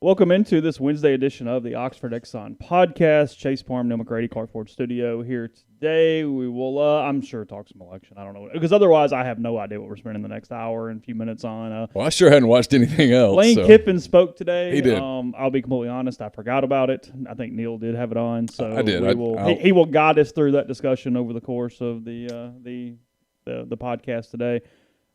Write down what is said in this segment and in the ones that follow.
Welcome into this Wednesday edition of the Oxford Exxon Podcast. Chase Parham, Neal, McCready, Clark Ford Studio here today. We will, I'm sure, talk some election. I don't know. Because otherwise, I have no idea what we're spending the next hour and a few minutes on. Well, I sure hadn't watched anything else. Lane Kiffin spoke today. He did. I'll be completely honest. I forgot about it. I think Neal did have it on. So I did. He will guide us through that discussion over the course of the podcast today.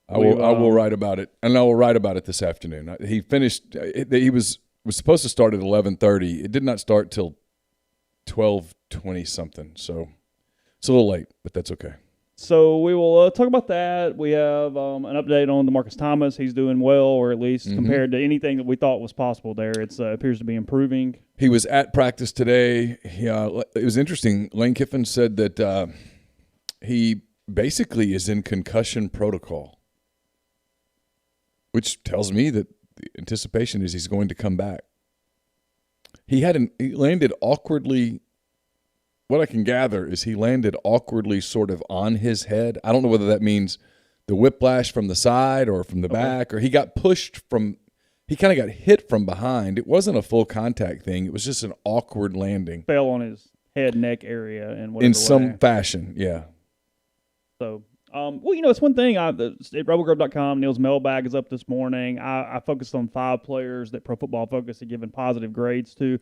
I will write about it, and I will write about it this afternoon. He finished. He was supposed to start at 11:30. It did not start till 12:20 something. So it's a little late, but that's okay. So we will talk about that. We have an update on DeMarcus Thomas. He's doing well, or at least compared to anything that we thought was possible there. It appears to be improving. He was at practice today. It was interesting. Lane Kiffin said that he basically is in concussion protocol, which tells me that the anticipation is he's going to come back. He landed awkwardly. What I can gather is he landed awkwardly sort of on his head. I don't know whether that means the whiplash from the side or from the back, or he got pushed from – he kind of got hit from behind. It wasn't a full contact thing. It was just an awkward landing. Fell on his head, neck area and whatever in some fashion, yeah. So – it's one thing. At RebelGrove.com, Neal's Mailbag is up this morning. I focused on 5 players that Pro Football Focus had given positive grades to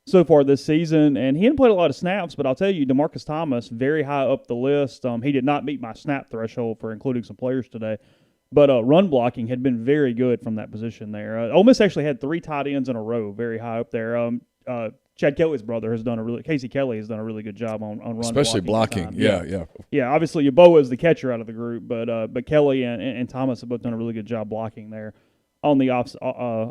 so far this season, and he hadn't played a lot of snaps, but I'll tell you, DeMarcus Thomas, very high up the list. He did not meet my snap threshold for including some players today, but run blocking had been very good from that position there. Ole Miss actually had 3 tight ends in a row, very high up there. Chad Kelly's brother has done Casey Kelly has done a really good job on run especially blocking. Yeah. Obviously, Yeboah is the catcher out of the group, but Kelly and Thomas have both done a really good job blocking there on the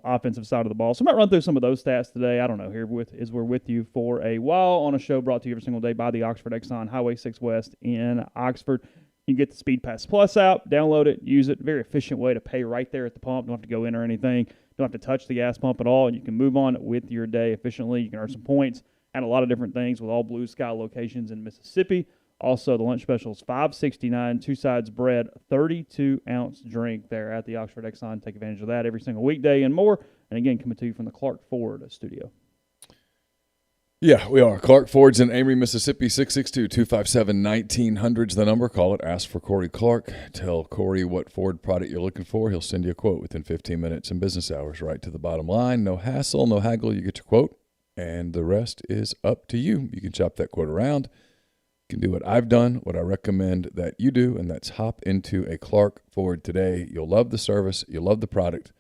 offensive side of the ball. So I might run through some of those stats today. I don't know. We're with you for a while on a show brought to you every single day by the Oxford Exxon, Highway 6 West in Oxford. You can get the Speed Pass Plus app, download it, use it. Very efficient way to pay right there at the pump. Don't have to go in or anything. Don't have to touch the gas pump at all, and you can move on with your day efficiently. You can earn some points and a lot of different things with all Blue Sky locations in Mississippi. Also, the lunch specials, $5.69, 2 sides bread, 32-ounce drink there at the Oxford Exxon. Take advantage of that every single weekday and more. And again, coming to you from the Clark Ford studio. Yeah, we are. Clark Ford's in Amory, Mississippi, 662-257-1900's the number. Call it. Ask for Corey Clark. Tell Corey what Ford product you're looking for. He'll send you a quote within 15 minutes in business hours, right to the bottom line. No hassle, no haggle. You get your quote, and the rest is up to you. You can shop that quote around. You can do what I've done, what I recommend that you do, and that's hop into a Clark Ford today. You'll love the service. You'll love the product.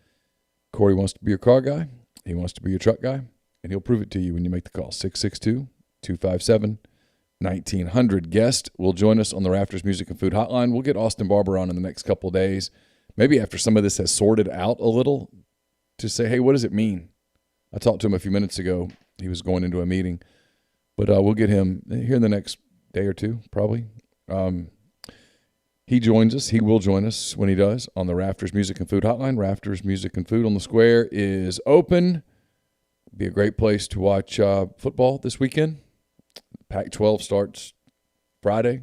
Corey wants to be your car guy. He wants to be your truck guy. And he'll prove it to you when you make the call. 662-257-1900. Guest will join us on the Rafters Music and Food Hotline. We'll get Austin Barber on in the next couple of days, maybe after some of this has sorted out a little, to say, hey, what does it mean? I talked to him a few minutes ago. He was going into a meeting. But we'll get him here in the next day or two, probably. He joins us. He will join us when he does on the Rafters Music and Food Hotline. Rafters Music and Food on the Square is open. Be a great place to watch football this weekend. Pac-12 starts Friday,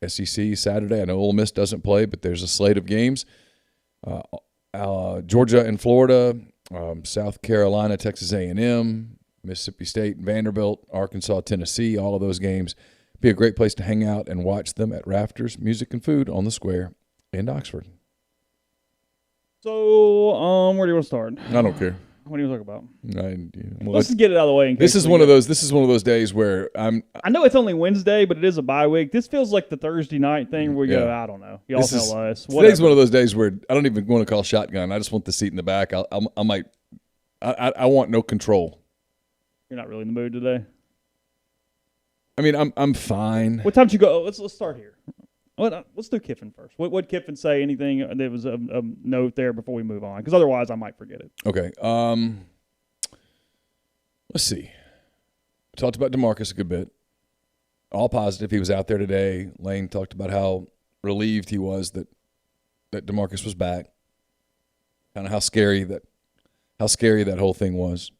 SEC Saturday. I know Ole Miss doesn't play, but there's a slate of games. Georgia and Florida, South Carolina, Texas A&M, Mississippi State, Vanderbilt, Arkansas, Tennessee, all of those games. Be a great place to hang out and watch them at Rafters Music and Food on the Square in Oxford. So, where do you want to start? I don't care. What do you talk about? Let's just get it out of the way. This is one of those days where I know it's only Wednesday, but it is a bye week. This feels like the Thursday night thing where we go, I don't know. Y'all tell us. Today's one of those days where I don't even want to call shotgun. I just want the seat in the back. I want no control. You're not really in the mood today. I mean, I'm fine. What time did you go? Let's start here. Let's do Kiffin first. What would Kiffin say? Anything that was a note there before we move on? Because otherwise I might forget it. Okay. Let's see. We talked about DeMarcus a good bit. All positive. He was out there today. Lane talked about how relieved he was that DeMarcus was back. Kind of how scary that whole thing was.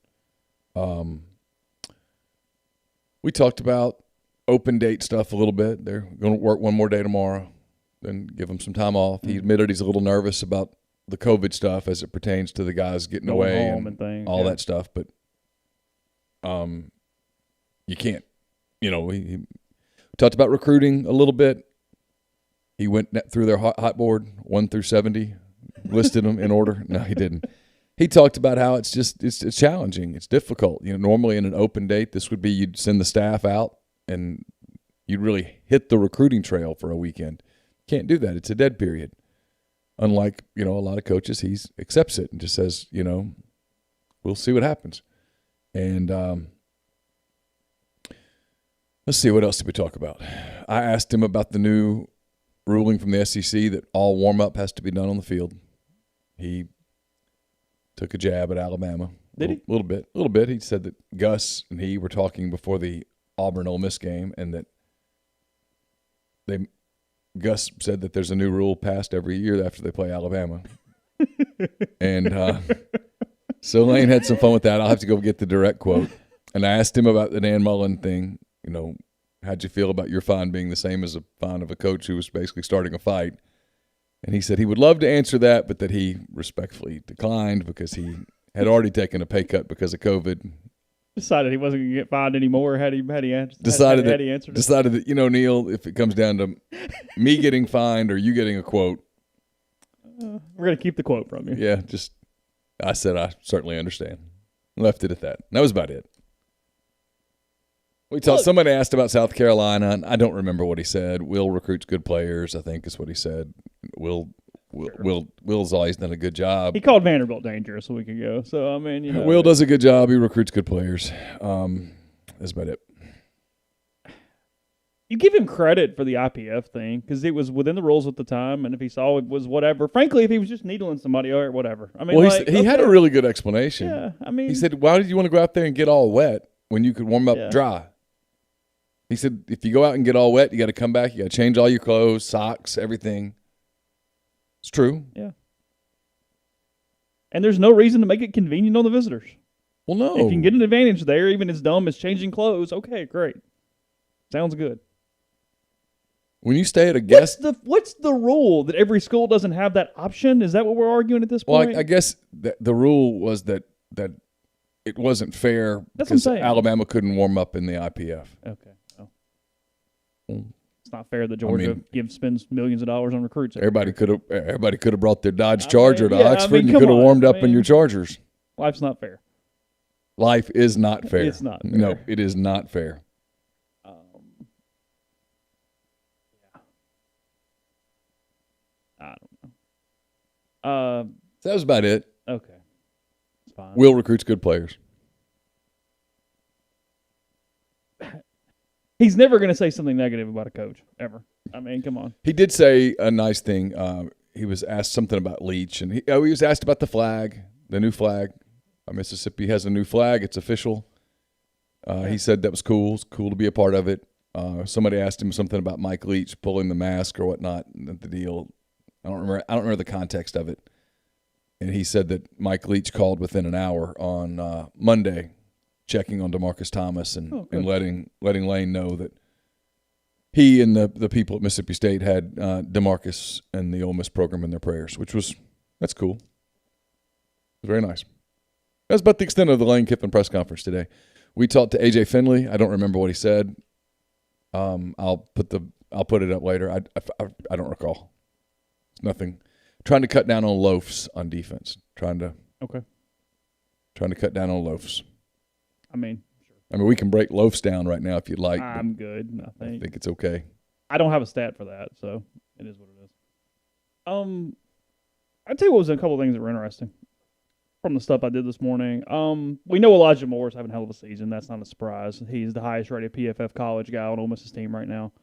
We talked about open date stuff a little bit. They're going to work one more day tomorrow, then give him some time off. He admitted he's a little nervous about the COVID stuff as it pertains to the guys getting away and all that stuff. But You can't. We talked about recruiting a little bit. He went through their hot board, 1 through 70, listed them in order. No, he didn't. He talked about how it's challenging. It's difficult. Normally in an open date, this would be you'd send the staff out and you'd really hit the recruiting trail for a weekend. Can't do that. It's a dead period. Unlike, a lot of coaches, he accepts it and just says, we'll see what happens. And let's see, what else did we talk about? I asked him about the new ruling from the SEC that all warm-up has to be done on the field. He took a jab at Alabama. Did he? A little bit. He said that Gus and he were talking before the Auburn-Ole Miss game and that Gus said that there's a new rule passed every year after they play Alabama. And so Lane had some fun with that. I'll have to go get the direct quote. And I asked him about the Dan Mullen thing. How'd you feel about your fine being the same as a fine of a coach who was basically starting a fight? And he said he would love to answer that, but that he respectfully declined because he had already taken a pay cut because of COVID. Decided he wasn't going to get fined anymore had he answered. Decided it. that, Neal, if it comes down to me getting fined or you getting a quote. We're going to keep the quote from you. Yeah, I said I certainly understand. Left it at that. That was about it. Somebody asked about South Carolina, and I don't remember what he said. Will recruits good players, I think is what he said. Will's always done a good job. He called Vanderbilt dangerous a week ago. So, Will does a good job. He recruits good players. That's about it. You give him credit for the IPF thing because it was within the rules at the time, and if he saw it was whatever. Frankly, if he was just needling somebody or whatever. He had a really good explanation. Yeah, he said, why did you want to go out there and get all wet when you could warm up dry? He said, if you go out and get all wet, you got to come back. You got to change all your clothes, socks, everything. It's true. Yeah. And there's no reason to make it convenient on the visitors. Well, no. If you can get an advantage there, even as dumb as changing clothes, okay, great. Sounds good. When you stay at a guest... What's the rule that every school doesn't have that option? Is that what we're arguing at this point? Well, I guess the rule was that it wasn't fair because Alabama couldn't warm up in the IPF. Okay. It's not fair that Georgia spends millions of dollars on recruits. Everybody could have brought their Dodge Charger to Oxford and you could have warmed up in your Chargers. Life's not fair. Life is not fair. It's not fair. No, it is not fair. I don't know. That was about it. Okay. It's fine. Will recruits good players. He's never going to say something negative about a coach, ever. Come on. He did say a nice thing. He was asked something about Leach, and he was asked about the flag, the new flag. Mississippi has a new flag. It's official. He said that was cool. It's cool to be a part of it. Somebody asked him something about Mike Leach pulling the mask or whatnot. The deal. I don't remember the context of it. And he said that Mike Leach called within an hour on Monday, checking on DeMarcus Thomas and letting Lane know that he and the people at Mississippi State had DeMarcus and the Ole Miss program in their prayers, that's cool. It was very nice. That's about the extent of the Lane Kiffin press conference today. We talked to AJ Finley. I don't remember what he said. I'll put it up later. I don't recall. It's nothing. Trying to cut down on loafs on defense. Trying to cut down on loafs. We can break loafs down right now if you'd like. I'm good. I think it's okay. I don't have a stat for that, so it is what it is. I'd tell you what was a couple of things that were interesting from the stuff I did this morning. We know Elijah Moore's having a hell of a season. That's not a surprise. He's the highest rated PFF college guy on Ole Miss's team right now.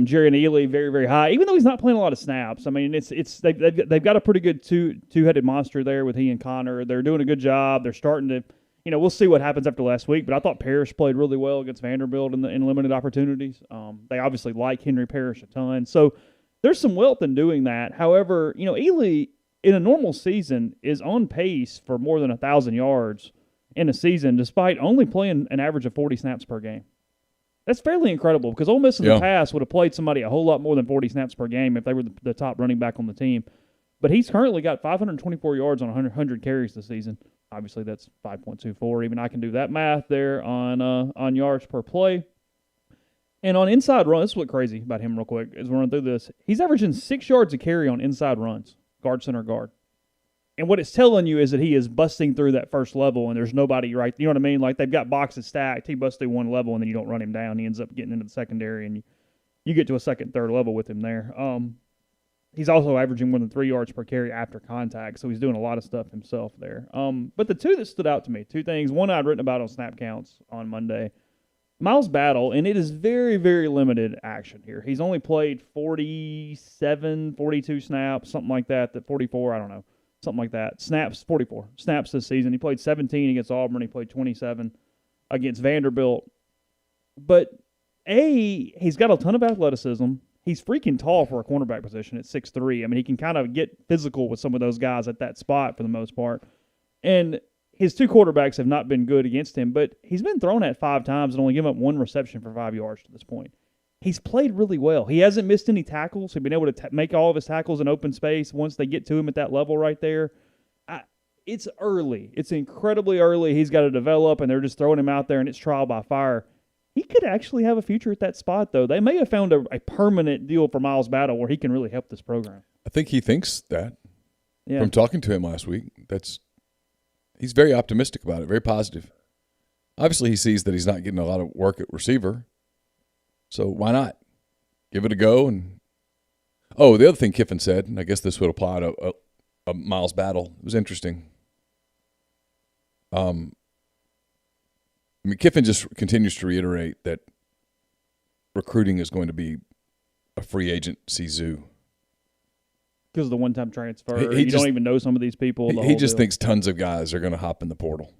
Jerry Neal, very, very high, even though he's not playing a lot of snaps. They've got a pretty good two-headed monster there with he and Connor. They're doing a good job. They're starting to, we'll see what happens after last week, but I thought Parrish played really well against Vanderbilt in limited opportunities. They obviously like Henry Parrish a ton. So there's some wealth in doing that. However, Ely, in a normal season, is on pace for more than 1,000 yards in a season, despite only playing an average of 40 snaps per game. That's fairly incredible because Ole Miss in the past would have played somebody a whole lot more than 40 snaps per game if they were the top running back on the team. But he's currently got 524 yards on 100 carries this season. Obviously, that's 5.24. Even I can do that math there on yards per play. And on inside runs, this is what's crazy about him real quick as we run through this. He's averaging 6 yards a carry on inside runs, guard, center, guard. And what it's telling you is that he is busting through that first level, and there's nobody right. You know what I mean? Like they've got boxes stacked. He busts through one level, and then you don't run him down. He ends up getting into the secondary, and you get to a second, third level with him there. He's also averaging more than 3 yards per carry after contact, so he's doing a lot of stuff himself there. But the two that stood out to me, two things. One I'd written about on snap counts on Monday. Miles Battle, and it is very, very limited action here. He's only played 47, 42 snaps, something like that, 44, I don't know, something like that. Snaps, 44 snaps this season. He played 17 against Auburn. He played 27 against Vanderbilt. But, he's got a ton of athleticism. He's freaking tall for a cornerback position at 6'3". I mean, he can kind of get physical with some of those guys at that spot for the most part. And his two quarterbacks have not been good against him, but he's been thrown at 5 times and only given up 1 reception for 5 yards to this point. He's played really well. He hasn't missed any tackles. He's been able to make all of his tackles in open space once they get to him at that level right there. It's early. It's incredibly early. He's got to develop, and they're just throwing him out there, and it's trial by fire. He could actually have a future at that spot, though. They may have found a permanent deal for Miles Battle where he can really help this program. I think he thinks that. Yeah. From talking to him last week, he's very optimistic about it, very positive. Obviously, he sees that he's not getting a lot of work at receiver, so why not? Give it a go. And the other thing Kiffin said, and I guess this would apply to a Miles Battle, it was interesting. Kiffin just continues to reiterate that recruiting is going to be a free agency zoo. Because of the one-time transfer. He you don't even know some of these people. He just thinks tons of guys are going to hop in the portal.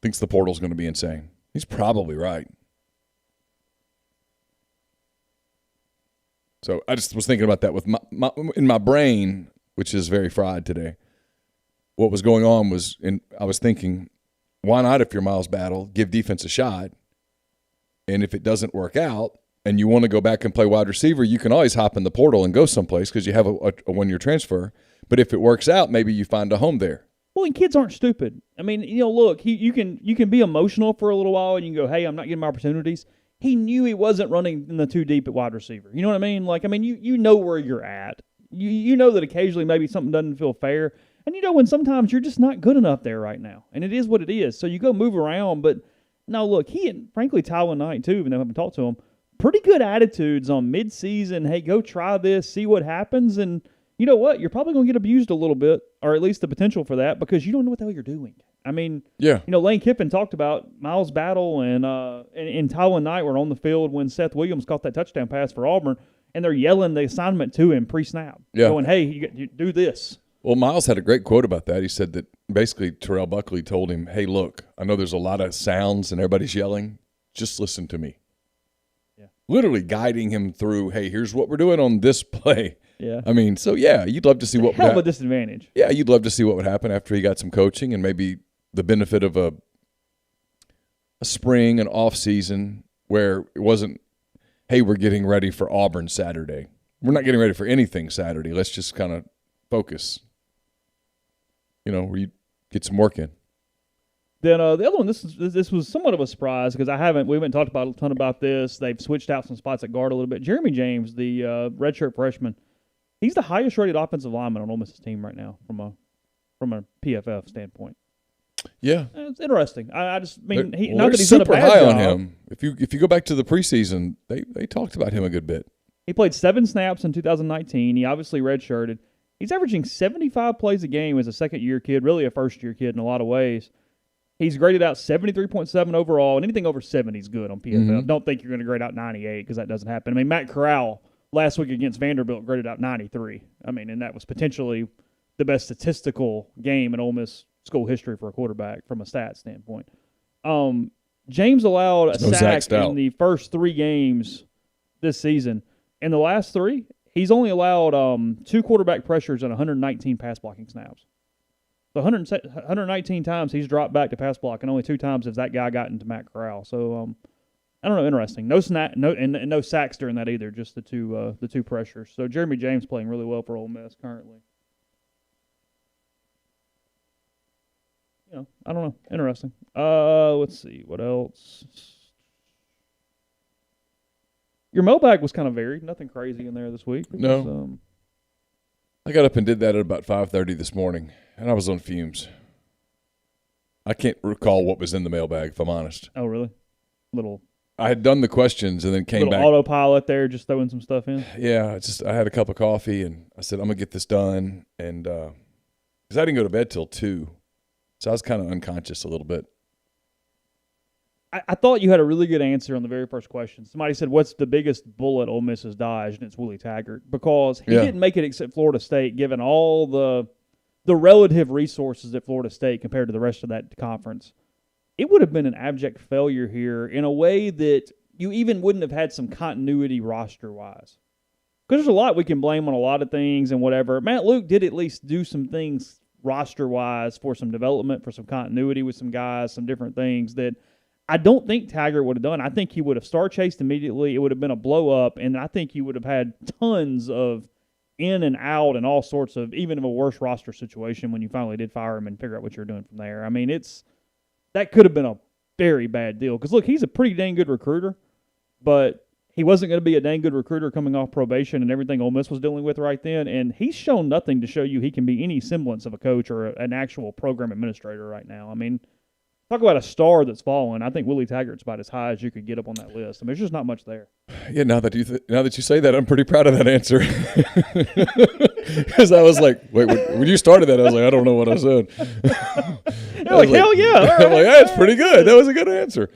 Thinks the portal's going to be insane. He's probably right. So I just was thinking about that with in my brain, which is very fried today. What was going on was, I was thinking, why not, if you're Miles Battle, give defense a shot, and if it doesn't work out and you want to go back and play wide receiver, you can always hop in the portal and go someplace because you have a 1-year transfer. But if it works out, maybe you find a home there. Well, and kids aren't stupid. I mean, look, you can be emotional for a little while and you can go, hey, I'm not getting my opportunities. He knew he wasn't running in the too deep at wide receiver. You know what I mean? Like, I mean, you know where you're at. You know that occasionally maybe something doesn't feel fair. And you know when sometimes you're just not good enough there right now. And it is what it is. So you go move around. But, no, look, he and, frankly, Tyler Knight, too, even though I haven't talked to him, pretty good attitudes on midseason. Hey, go try this, see what happens. And you know what? You're probably going to get abused a little bit, or at least the potential for that, because you don't know what the hell you're doing. I mean, yeah. Lane Kiffin talked about Miles Battle and Tyler Knight were on the field when Seth Williams caught that touchdown pass for Auburn, and they're yelling the assignment to him pre-snap, going, hey, you do this. Well, Miles had a great quote about that. He said that basically Terrell Buckley told him, hey, look, I know there's a lot of sounds and everybody's yelling. Just listen to me. Yeah. Literally guiding him through, hey, here's what we're doing on this play. Yeah. I mean, so, yeah, you'd love to see what would happen. A disadvantage. Yeah, you'd love to see what would happen after he got some coaching and maybe the benefit of a spring and off season where it wasn't, hey, we're getting ready for Auburn Saturday. We're not getting ready for anything Saturday. Let's just kind of focus. Where you get some work in. Then the other one, this was somewhat of a surprise because we haven't talked about a ton about this. They've switched out some spots at guard a little bit. Jeremy James, the redshirt freshman, he's the highest rated offensive lineman on Ole Miss's team right now from a PFF standpoint. Yeah, it's interesting. I just mean not that he's super high on him. If you go back to the preseason, they talked about him a good bit. He played 7 snaps in 2019. He obviously redshirted. He's averaging 75 plays a game as a second-year kid, really a first-year kid in a lot of ways. He's graded out 73.7 overall, and anything over 70 is good on PFF. Mm-hmm. Don't think you're going to grade out 98 because that doesn't happen. I mean, Matt Corral last week against Vanderbilt graded out 93. I mean, and that was potentially the best statistical game in Ole Miss school history for a quarterback from a stat standpoint. James allowed a sack in the first 3 games this season. In the last 3, he's only allowed 2 quarterback pressures and 119 pass blocking snaps. So 119 times he's dropped back to pass block, and only 2 times has that guy gotten to Matt Corral. So I don't know, interesting. No sacks during that either, just the two pressures. So Jeremy James playing really well for Ole Miss currently. I don't know. Interesting. Let's see. What else? Your mailbag was kind of varied. Nothing crazy in there this week. No. I got up and did that at about 5:30 this morning, and I was on fumes. I can't recall what was in the mailbag, if I'm honest. Oh, really? I had done the questions and then came back. Autopilot there, just throwing some stuff in? Yeah, I had a cup of coffee, and I said, I'm going to get this done. And because I didn't go to bed till 2, so I was kind of unconscious a little bit. I thought you had a really good answer on the very first question. Somebody said, what's the biggest bullet Ole Miss has dodged? And it's Willie Taggart. Because he didn't make it except Florida State, given all the relative resources at Florida State compared to the rest of that conference. It would have been an abject failure here in a way that you even wouldn't have had some continuity roster-wise. Because there's a lot we can blame on a lot of things and whatever. Matt Luke did at least do some things roster-wise for some development, for some continuity with some guys, some different things that I don't think Taggart would have done. I think he would have star-chased immediately. It would have been a blow-up, and I think you would have had tons of in and out and all sorts of, even of a worse roster situation when you finally did fire him and figure out what you're doing from there. I mean, that could have been a very bad deal. Because, look, he's a pretty dang good recruiter, but he wasn't going to be a dang good recruiter coming off probation and everything Ole Miss was dealing with right then, and he's shown nothing to show you he can be any semblance of a coach or an actual program administrator right now. I mean, talk about a star that's fallen. I think Willie Taggart's about as high as you could get up on that list. I mean, there's just not much there. Yeah, now that you say that, I'm pretty proud of that answer. Because I was like, wait, when you started that, I was like, I don't know what I said. You're like, hell yeah. All right, I'm like, that's pretty good. That was a good answer.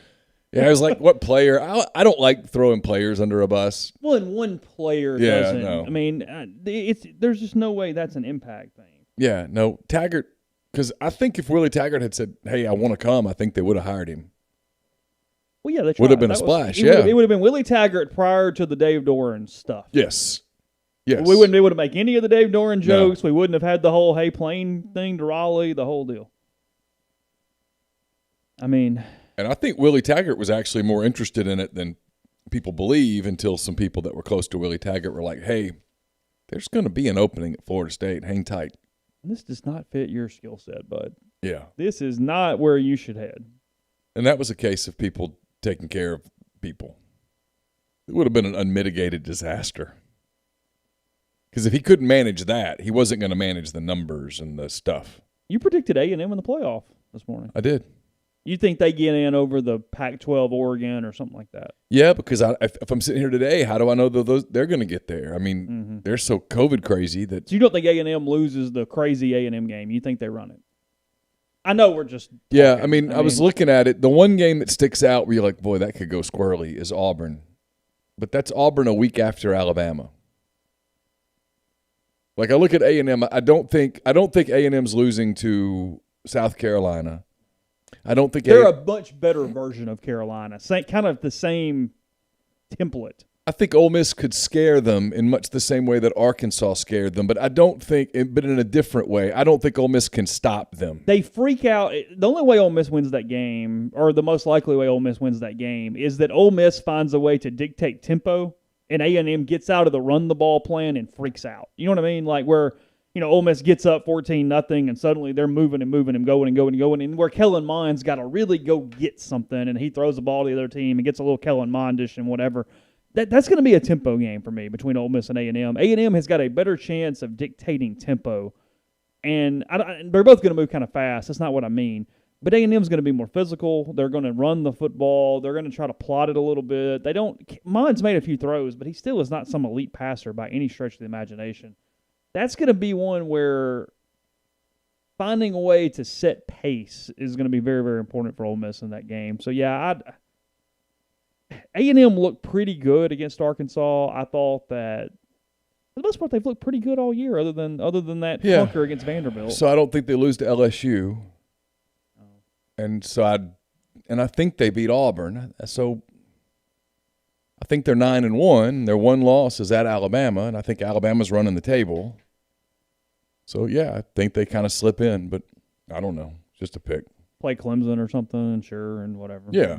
Yeah, I was like, what player? I don't like throwing players under a bus. Well, and one player doesn't. No. I mean, there's just no way that's an impact thing. Yeah, no. Taggart, because I think if Willie Taggart had said, hey, I want to come, I think they would have hired him. Well, yeah, that's would have been a splash, yeah. It would have been Willie Taggart prior to the Dave Doran stuff. Yes. We wouldn't be able to make any of the Dave Doran jokes. No. We wouldn't have had the whole, hey, plane thing to Raleigh, the whole deal. I mean. And I think Willie Taggart was actually more interested in it than people believe until some people that were close to Willie Taggart were like, hey, there's going to be an opening at Florida State. Hang tight. This does not fit your skill set, bud. Yeah. This is not where you should head. And that was a case of people taking care of people. It would have been an unmitigated disaster. Because if he couldn't manage that, he wasn't going to manage the numbers and the stuff. You predicted A&M in the playoff this morning. I did. You think they get in over the Pac-12 Oregon or something like that? Yeah, because if I'm sitting here today, how do I know that they're going to get there? I mean, they're so COVID crazy that. So you don't think A&M loses the crazy A&M game? You think they run it? I know we're just. Yeah, I mean, I was looking at it. The one game that sticks out where you're like, boy, that could go squirrely is Auburn. But that's Auburn a week after Alabama. Like, I look at A&M. I don't think A&M's losing to South Carolina. I don't think they're a much better version of Carolina. Kind of the same template. I think Ole Miss could scare them in much the same way that Arkansas scared them, but but in a different way. I don't think Ole Miss can stop them. They freak out. The only way Ole Miss wins that game, or the most likely way Ole Miss wins that game, is that Ole Miss finds a way to dictate tempo, and A&M gets out of the run the ball plan and freaks out. You know what I mean? Like where. Ole Miss gets up 14-0, and suddenly they're moving and going, and where Kellen Mond's got to really go get something, and he throws the ball to the other team and gets a little Kellen Mondish and whatever. That's going to be a tempo game for me between Ole Miss and A&M. A&M has got a better chance of dictating tempo, and they're both going to move kind of fast. That's not what I mean. But A&M's going to be more physical. They're going to run the football. They're going to try to plot it a little bit. Mond's made a few throws, but he still is not some elite passer by any stretch of the imagination. That's going to be one where finding a way to set pace is going to be very, very important for Ole Miss in that game. So, yeah, A&M looked pretty good against Arkansas. I thought that, for the most part, they've looked pretty good all year other than that clunker against Vanderbilt. So, I don't think they lose to LSU. And so, I think they beat Auburn. So, I think they're 9-1. Their one loss is at Alabama, and I think Alabama's running the table. So, yeah, I think they kind of slip in, but I don't know. Just a pick. Play Clemson or something, sure, and whatever. Yeah.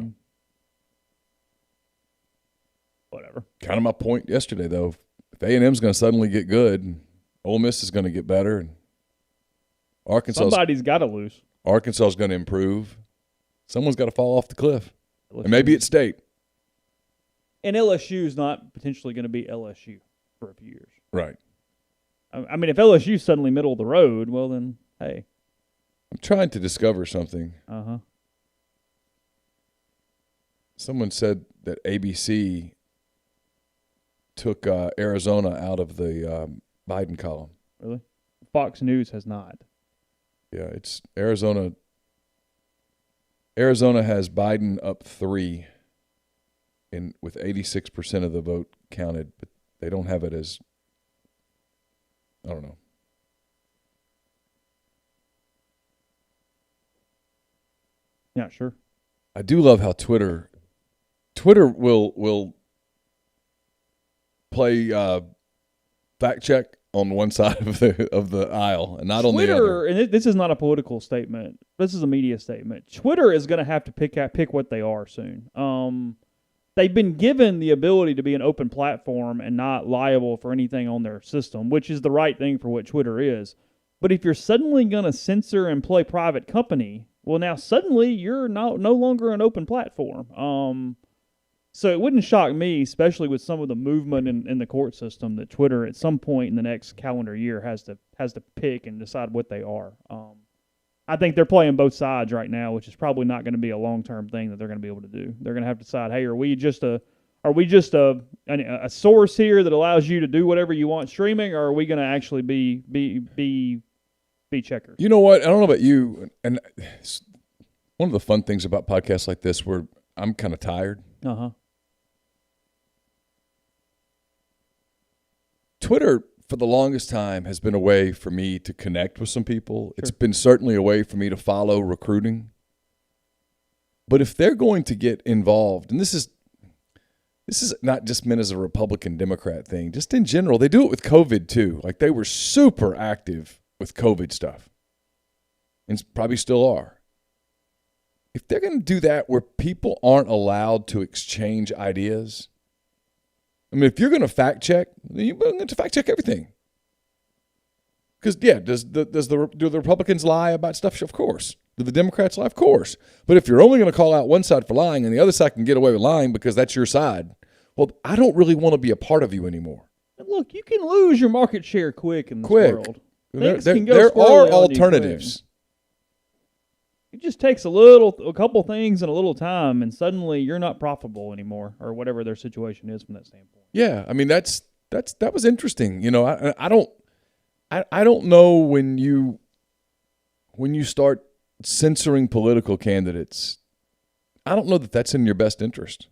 Whatever. Kind of my point yesterday, though. If A&M's going to suddenly get good, Ole Miss is going to get better, and Arkansas. Somebody's got to lose. Arkansas is going to improve. Someone's got to fall off the cliff. And maybe it's State. And LSU is not potentially going to be LSU for a few years. Right. I mean, if LSU's suddenly middle of the road, well then, hey. I'm trying to discover something. Uh-huh. Someone said that ABC took Arizona out of the Biden column. Really? Fox News has not. Yeah, it's Arizona. Arizona has Biden up 3 with 86% of the vote counted, but they don't have it as, I don't know. Yeah, sure. I do love how Twitter will play fact check on one side of the aisle and not on the other. Twitter, and this is not a political statement. This is a media statement. Twitter is going to have to pick what they are soon. They've been given the ability to be an open platform and not liable for anything on their system, which is the right thing for what Twitter is. But if you're suddenly going to censor and play private company, well, now suddenly you're no longer an open platform. So it wouldn't shock me, especially with some of the movement in the court system, that Twitter at some point in the next calendar year has to pick and decide what they are. I think they're playing both sides right now, which is probably not going to be a long-term thing that they're going to be able to do. They're going to have to decide, hey, are we just a source here that allows you to do whatever you want streaming, or are we going to actually be checkers? You know what? I don't know about you, and one of the fun things about podcasts like this, where I'm kind of tired. Uh-huh. Twitter, for the longest time, has been a way for me to connect with some people. Sure. It's been certainly a way for me to follow recruiting. But if they're going to get involved, and this is not just meant as a Republican Democrat thing, just in general, they do it with COVID too. Like, they were super active with COVID stuff, and probably still are. If they're going to do that where people aren't allowed to exchange ideas, I mean, if you're going to fact check, then you're going to fact check everything. Because, yeah, do the Republicans lie about stuff? Of course. Do the Democrats lie? Of course. But if you're only going to call out one side for lying and the other side can get away with lying because that's your side, well, I don't really want to be a part of you anymore. And look, you can lose your market share quick in this world. There are alternatives. It just takes a couple things and a little time, and suddenly you're not profitable anymore, or whatever their situation is from that standpoint. Yeah, I mean that was interesting. You know, I don't know when you start censoring political candidates. I don't know that that's in your best interest,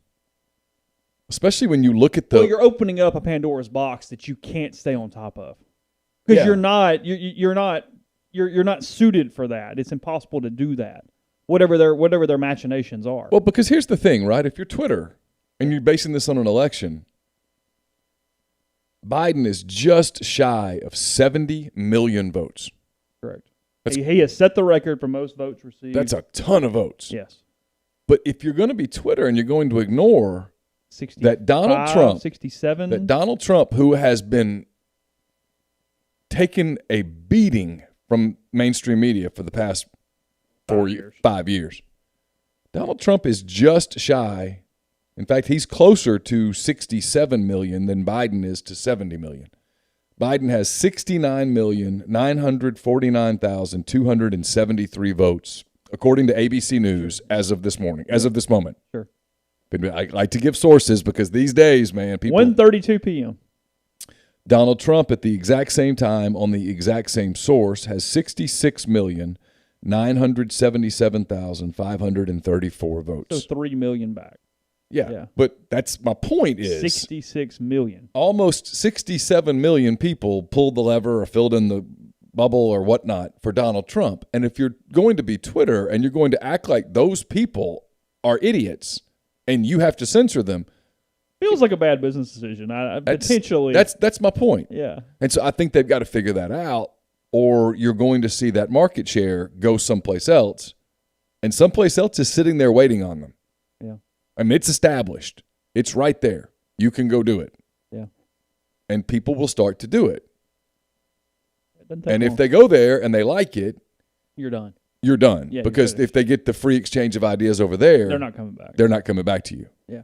especially when you look at Well, you're opening up a Pandora's box that you can't stay on top of, because You're not suited for that. It's impossible to do that, whatever their machinations are. Well, because here's the thing, right? If you're Twitter and you're basing this on an election, Biden is just shy of 70 million votes. Correct. He has set the record for most votes received. That's a ton of votes. Yes. But if you're going to be Twitter and you're going to ignore 65, that Donald Trump, 67, who has been taking a beating from mainstream media for the past 5 years. Donald Trump is just shy. In fact, he's closer to 67 million than Biden is to 70 million. Biden has 69,949,273 votes, according to ABC News, as of this morning, as of this moment. Sure. I like to give sources because these days, man, people. 1:32 p.m. Donald Trump, at the exact same time, on the exact same source, has 66,977,534 votes. So 3 million back. Yeah, but that's my point is 66 million. Almost 67 million people pulled the lever or filled in the bubble or whatnot for Donald Trump. And if you're going to be Twitter and you're going to act like those people are idiots and you have to censor them, feels like a bad business decision. Potentially. That's my point. Yeah. And so I think they've got to figure that out, or you're going to see that market share go someplace else, and someplace else is sitting there waiting on them. Yeah. I mean, it's established. It's right there. You can go do it. Yeah. And people will start to do it. It doesn't take And long. if they go there and they like it, you're done. you're done. Yeah, because if they get the free exchange of ideas over there, they're not coming back. They're not coming back to you. Yeah.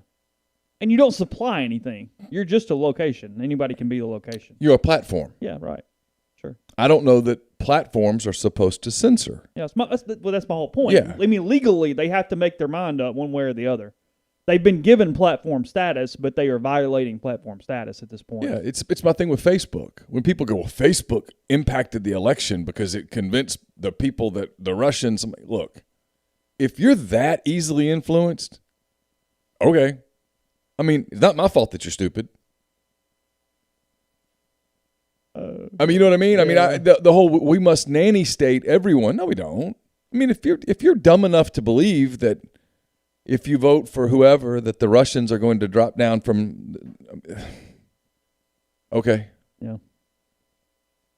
And you don't supply anything. You're just a location. Anybody can be the location. You're a platform. Yeah, right. Sure. I don't know that platforms are supposed to censor. Yeah, that's my whole point. Yeah. I mean, legally, they have to make their mind up one way or the other. They've been given platform status, but they are violating platform status at this point. Yeah, it's my thing with Facebook. When people go, well, Facebook impacted the election because it convinced the people that the Russians. I'm like, look, if you're that easily influenced, okay. I mean, it's not my fault that you're stupid. I mean, you know what I mean? Yeah. I mean, the whole we must nanny state everyone. No, we don't. I mean, if you're dumb enough to believe that if you vote for whoever that the Russians are going to drop down from, okay. Yeah.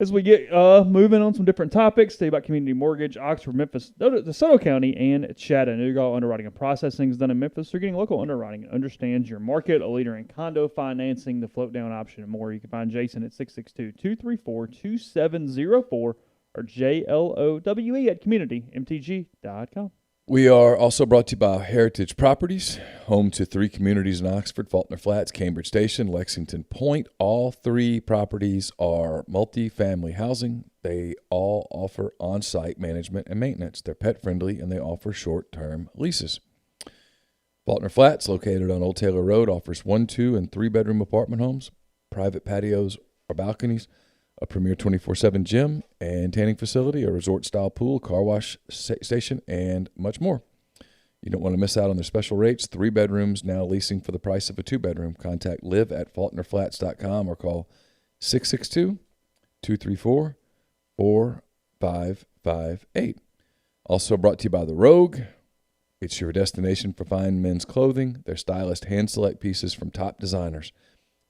As we get moving on some different topics, today about community mortgage, Oxford, Memphis, DeSoto County, and Chattanooga. All underwriting and processing is done in Memphis. They're getting local underwriting and understands your market, a leader in condo financing, the float down option, and more. You can find Jason at 662-234-2704 or JLOWE@communitymtg.com. We are also brought to you by Heritage Properties, home to 3 communities in Oxford, Faulkner Flats, Cambridge Station, Lexington Point. All 3 properties are multi-family housing. They all offer on-site management and maintenance. They're pet-friendly, and they offer short-term leases. Faulkner Flats, located on Old Taylor Road, offers 1-, 2-, and 3-bedroom apartment homes, private patios or balconies, a premier 24/7 gym and tanning facility, a resort-style pool, car wash station, and much more. You don't want to miss out on their special rates. 3 bedrooms now leasing for the price of a 2-bedroom. Contact live@faulknerflats.com or call 662-234-4558. Also brought to you by The Rogue. It's your destination for fine men's clothing. Their stylish hand-select pieces from top designers.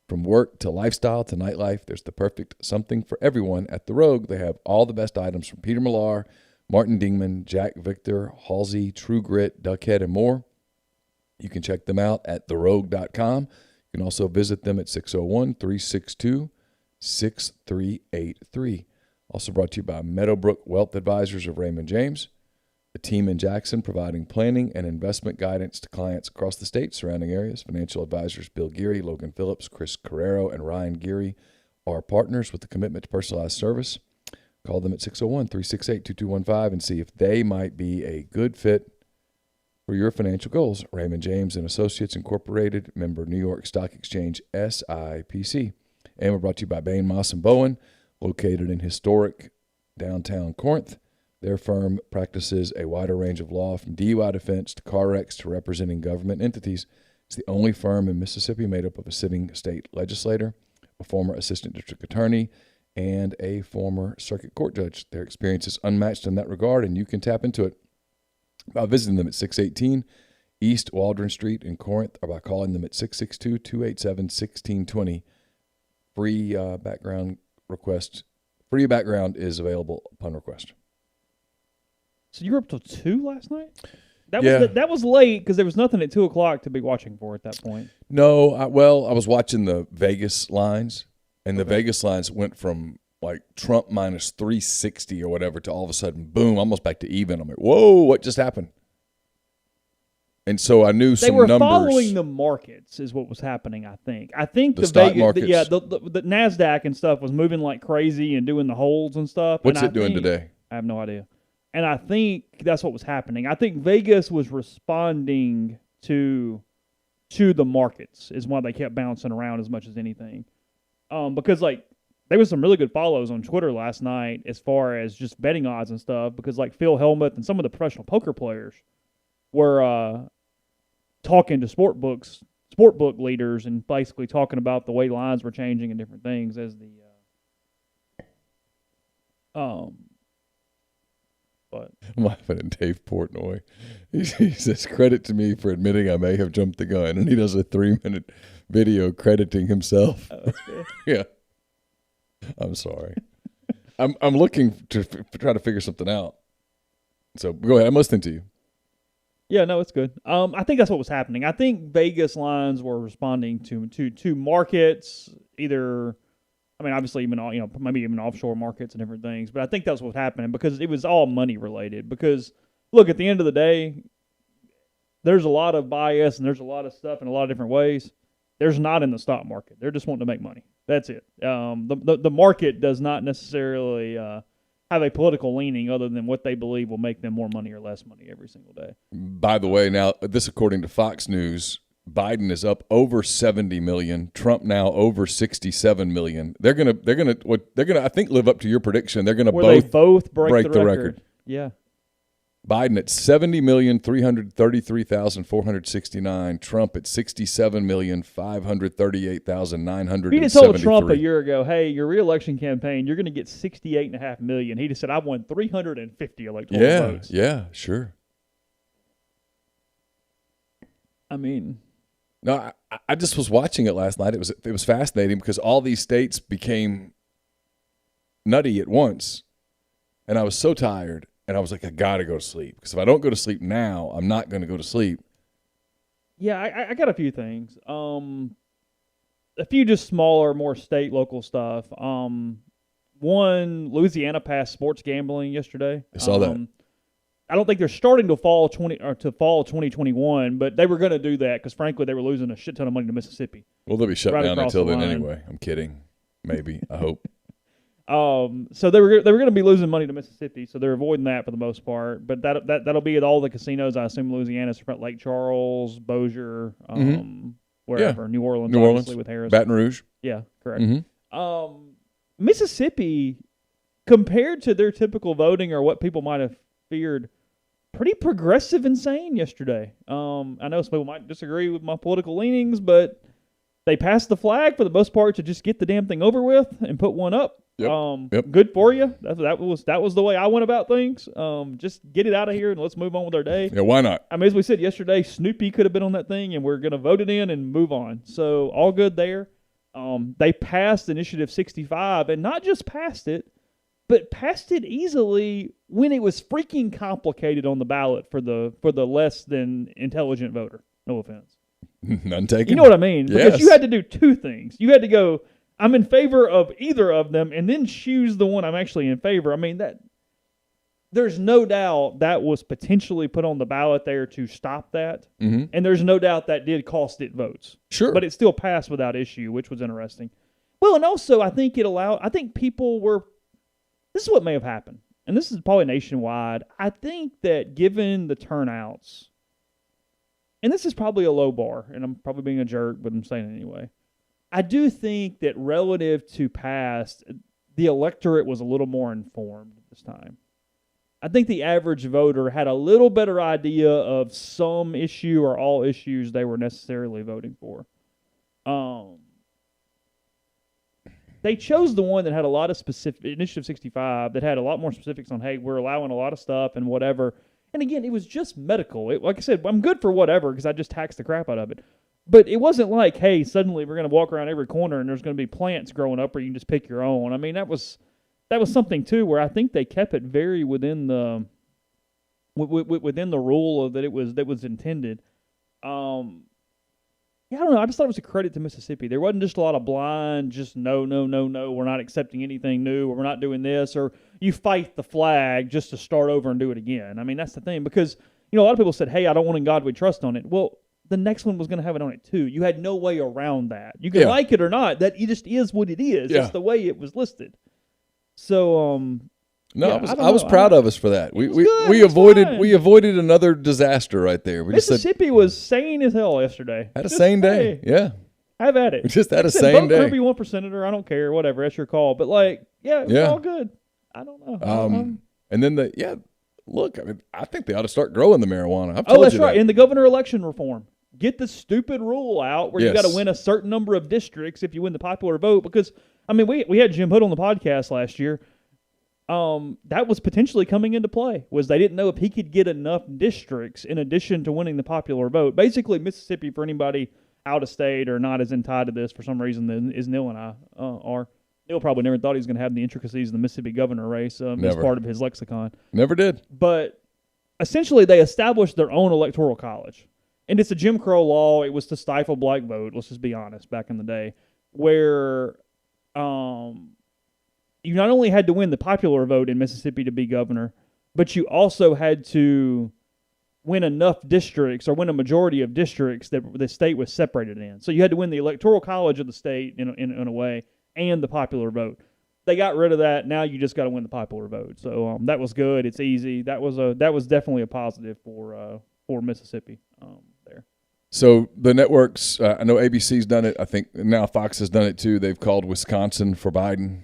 From work to lifestyle to nightlife, there's the perfect something for everyone at The Rogue. They have all the best items from Peter Millar, Martin Dingman, Jack Victor, Halsey, True Grit, Duckhead, and more. You can check them out at therogue.com. You can also visit them at 601-362-6383. Also brought to you by Meadowbrook Wealth Advisors of Raymond James, a team in Jackson providing planning and investment guidance to clients across the state, surrounding areas. Financial advisors Bill Geary, Logan Phillips, Chris Carrero, and Ryan Geary are partners with a commitment to personalized service. Call them at 601-368-2215 and see if they might be a good fit for your financial goals. Raymond James and Associates Incorporated, member New York Stock Exchange, SIPC. And we're brought to you by Bain, Moss & Bowen, located in historic downtown Corinth. Their firm practices a wider range of law, from DUI defense to car wrecks to representing government entities. It's the only firm in Mississippi made up of a sitting state legislator, a former assistant district attorney, and a former circuit court judge. Their experience is unmatched in that regard, and you can tap into it by visiting them at 618 East Waldron Street in Corinth, or by calling them at 662-287-1620. Free background request. Free background is available upon request. So you were up till 2 last night? Yeah. That was late because there was nothing at 2 o'clock to be watching for at that point. No, I was watching the Vegas lines, and the Vegas lines went from like Trump minus 360 or whatever to all of a sudden, boom, almost back to even. I'm like, whoa, what just happened? And so I knew some numbers. They were following the markets is what was happening, I think. I think the stock markets. The NASDAQ and stuff was moving like crazy and doing the holds and stuff. What's it doing today? I have no idea. And I think that's what was happening. I think Vegas was responding to the markets is why they kept bouncing around as much as anything. Because, like, there was some really good follows on Twitter last night as far as just betting odds and stuff, because, like, Phil Hellmuth and some of the professional poker players were talking to sport book leaders and basically talking about the way lines were changing and different things as the But I'm laughing at Dave Portnoy. He says, credit to me for admitting I may have jumped the gun. And he does a 3-minute video crediting himself. Oh, that's good. Yeah. I'm sorry. I'm looking to try to figure something out. So go ahead. I'm listening to you. Yeah, no, it's good. I think that's what was happening. I think Vegas lines were responding to markets, either I mean, obviously, even maybe even offshore markets and different things. But I think that's what's happening because it was all money related. Because look, at the end of the day, there's a lot of bias and there's a lot of stuff in a lot of different ways. There's not in the stock market. They're just wanting to make money. That's it. The market does not necessarily have a political leaning other than what they believe will make them more money or less money every single day. By the way, now this according to Fox News, Biden is up over 70 million. Trump now over 67 million. They're gonna I think live up to your prediction. They're gonna both break the record. Yeah. Biden at 70,333,469. Trump at 67,538,973. He just told Trump a year ago, "Hey, your reelection campaign, you're going to get 68.5 million." He just said, "I've won 350 electoral votes." Yeah, sure. I mean, no, I just was watching it last night. It was fascinating because all these states became nutty at once, and I was so tired. And I was like, I got to go to sleep. Because if I don't go to sleep now, I'm not going to go to sleep. Yeah, I got a few things. A few just smaller, more state, local stuff. One, Louisiana passed sports gambling yesterday. I saw that. I don't think they're starting to fall 2021, but they were going to do that because, frankly, they were losing a shit ton of money to Mississippi. Well, they'll be shut down until then anyway. I'm kidding. Maybe. I hope. So they were going to be losing money to Mississippi, so they're avoiding that for the most part. But that'll be at all the casinos. I assume Louisiana's Lake Charles, Bossier, wherever, New Orleans, obviously with Harris, Baton Rouge. Yeah, correct. Mississippi, compared to their typical voting or what people might have feared, pretty progressive insane yesterday. I know some people might disagree with my political leanings, but they passed the flag for the most part to just get the damn thing over with and put one up. Yep. Good for you. That was the way I went about things. Just get it out of here and let's move on with our day. Yeah, why not? I mean, as we said yesterday, Snoopy could have been on that thing, and we're going to vote it in and move on. So all good there. They passed Initiative 65, and not just passed it, but passed it easily when it was freaking complicated on the ballot for the less than intelligent voter. No offense. None taken. You know what I mean? Because yes. You had to do two things. You had to go, I'm in favor of either of them, and then choose the one I'm actually in favor. I mean, there's no doubt that was potentially put on the ballot there to stop that, and there's no doubt that did cost it votes. Sure. But it still passed without issue, which was interesting. Well, and also I think people were, this is what may have happened, and this is probably nationwide. I think that given the turnouts, and this is probably a low bar, and I'm probably being a jerk, but I'm saying it anyway. I do think that relative to past, the electorate was a little more informed this time. I think the average voter had a little better idea of some issue or all issues they were necessarily voting for. They chose the one that had a lot of specific, Initiative 65, that had a lot more specifics on, hey, we're allowing a lot of stuff and whatever. And again, it was just medical. Like I said, I'm good for whatever because I just taxed the crap out of it. But it wasn't like, hey, suddenly we're going to walk around every corner and there's going to be plants growing up or you can just pick your own. I mean, that was something, too, where I think they kept it very within the rule of that was intended. I don't know. I just thought it was a credit to Mississippi. There wasn't just a lot of blind, just no, we're not accepting anything new, or we're not doing this, or you fight the flag just to start over and do it again. I mean, that's the thing, because, a lot of people said, hey, I don't want In God We Trust on it. Well, the next one was going to have it on it too. You had no way around that. You can like it or not. That it just is what it is. Yeah. It's the way it was listed. So, I was proud of us for that. We avoided another disaster right there. Mississippi was sane as hell yesterday. Had a sane day. Yeah. Have at it. We just had a sane day. Kirby 1%, or I don't care, whatever. That's your call. But it was all good. I don't know. And then look, I mean, I think they ought to start growing the marijuana. That's right. In the governor election reform, get the stupid rule out where you got to win a certain number of districts if you win the popular vote. Because I mean, we had Jim Hood on the podcast last year. That was potentially coming into play. Was they didn't know if he could get enough districts in addition to winning the popular vote. Basically, Mississippi, for anybody out of state or not as in tied to this for some reason as Neal and I are. Neal probably never thought he was going to have the intricacies of the Mississippi governor race as part of his lexicon. Never did. But essentially, they established their own electoral college. And it's a Jim Crow law. It was to stifle black vote, let's just be honest, back in the day, where you not only had to win the popular vote in Mississippi to be governor, but you also had to win enough districts or win a majority of districts that the state was separated in. So you had to win the electoral college of the state in a way and the popular vote. They got rid of that. Now you just got to win the popular vote. So that was good. It's easy. That was definitely a positive for Mississippi there. So the networks, I know ABC's done it. I think now Fox has done it too. They've called Wisconsin for Biden,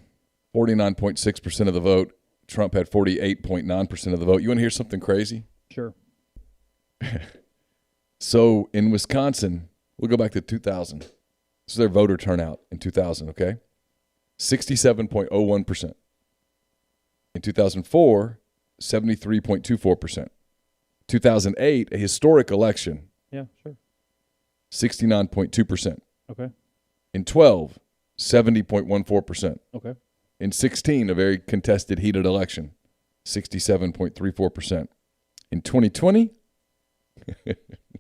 49.6% of the vote. Trump had 48.9% of the vote. You want to hear something crazy? Sure. So in Wisconsin, we'll go back to 2000. This is their voter turnout in 2000, okay? 67.01%. In 2004, 73.24%. 2008, a historic election. Yeah, sure. 69.2%. Okay. In 12, 70.14%. Okay. In 16, a very contested, heated election, 67.34%. In 2020,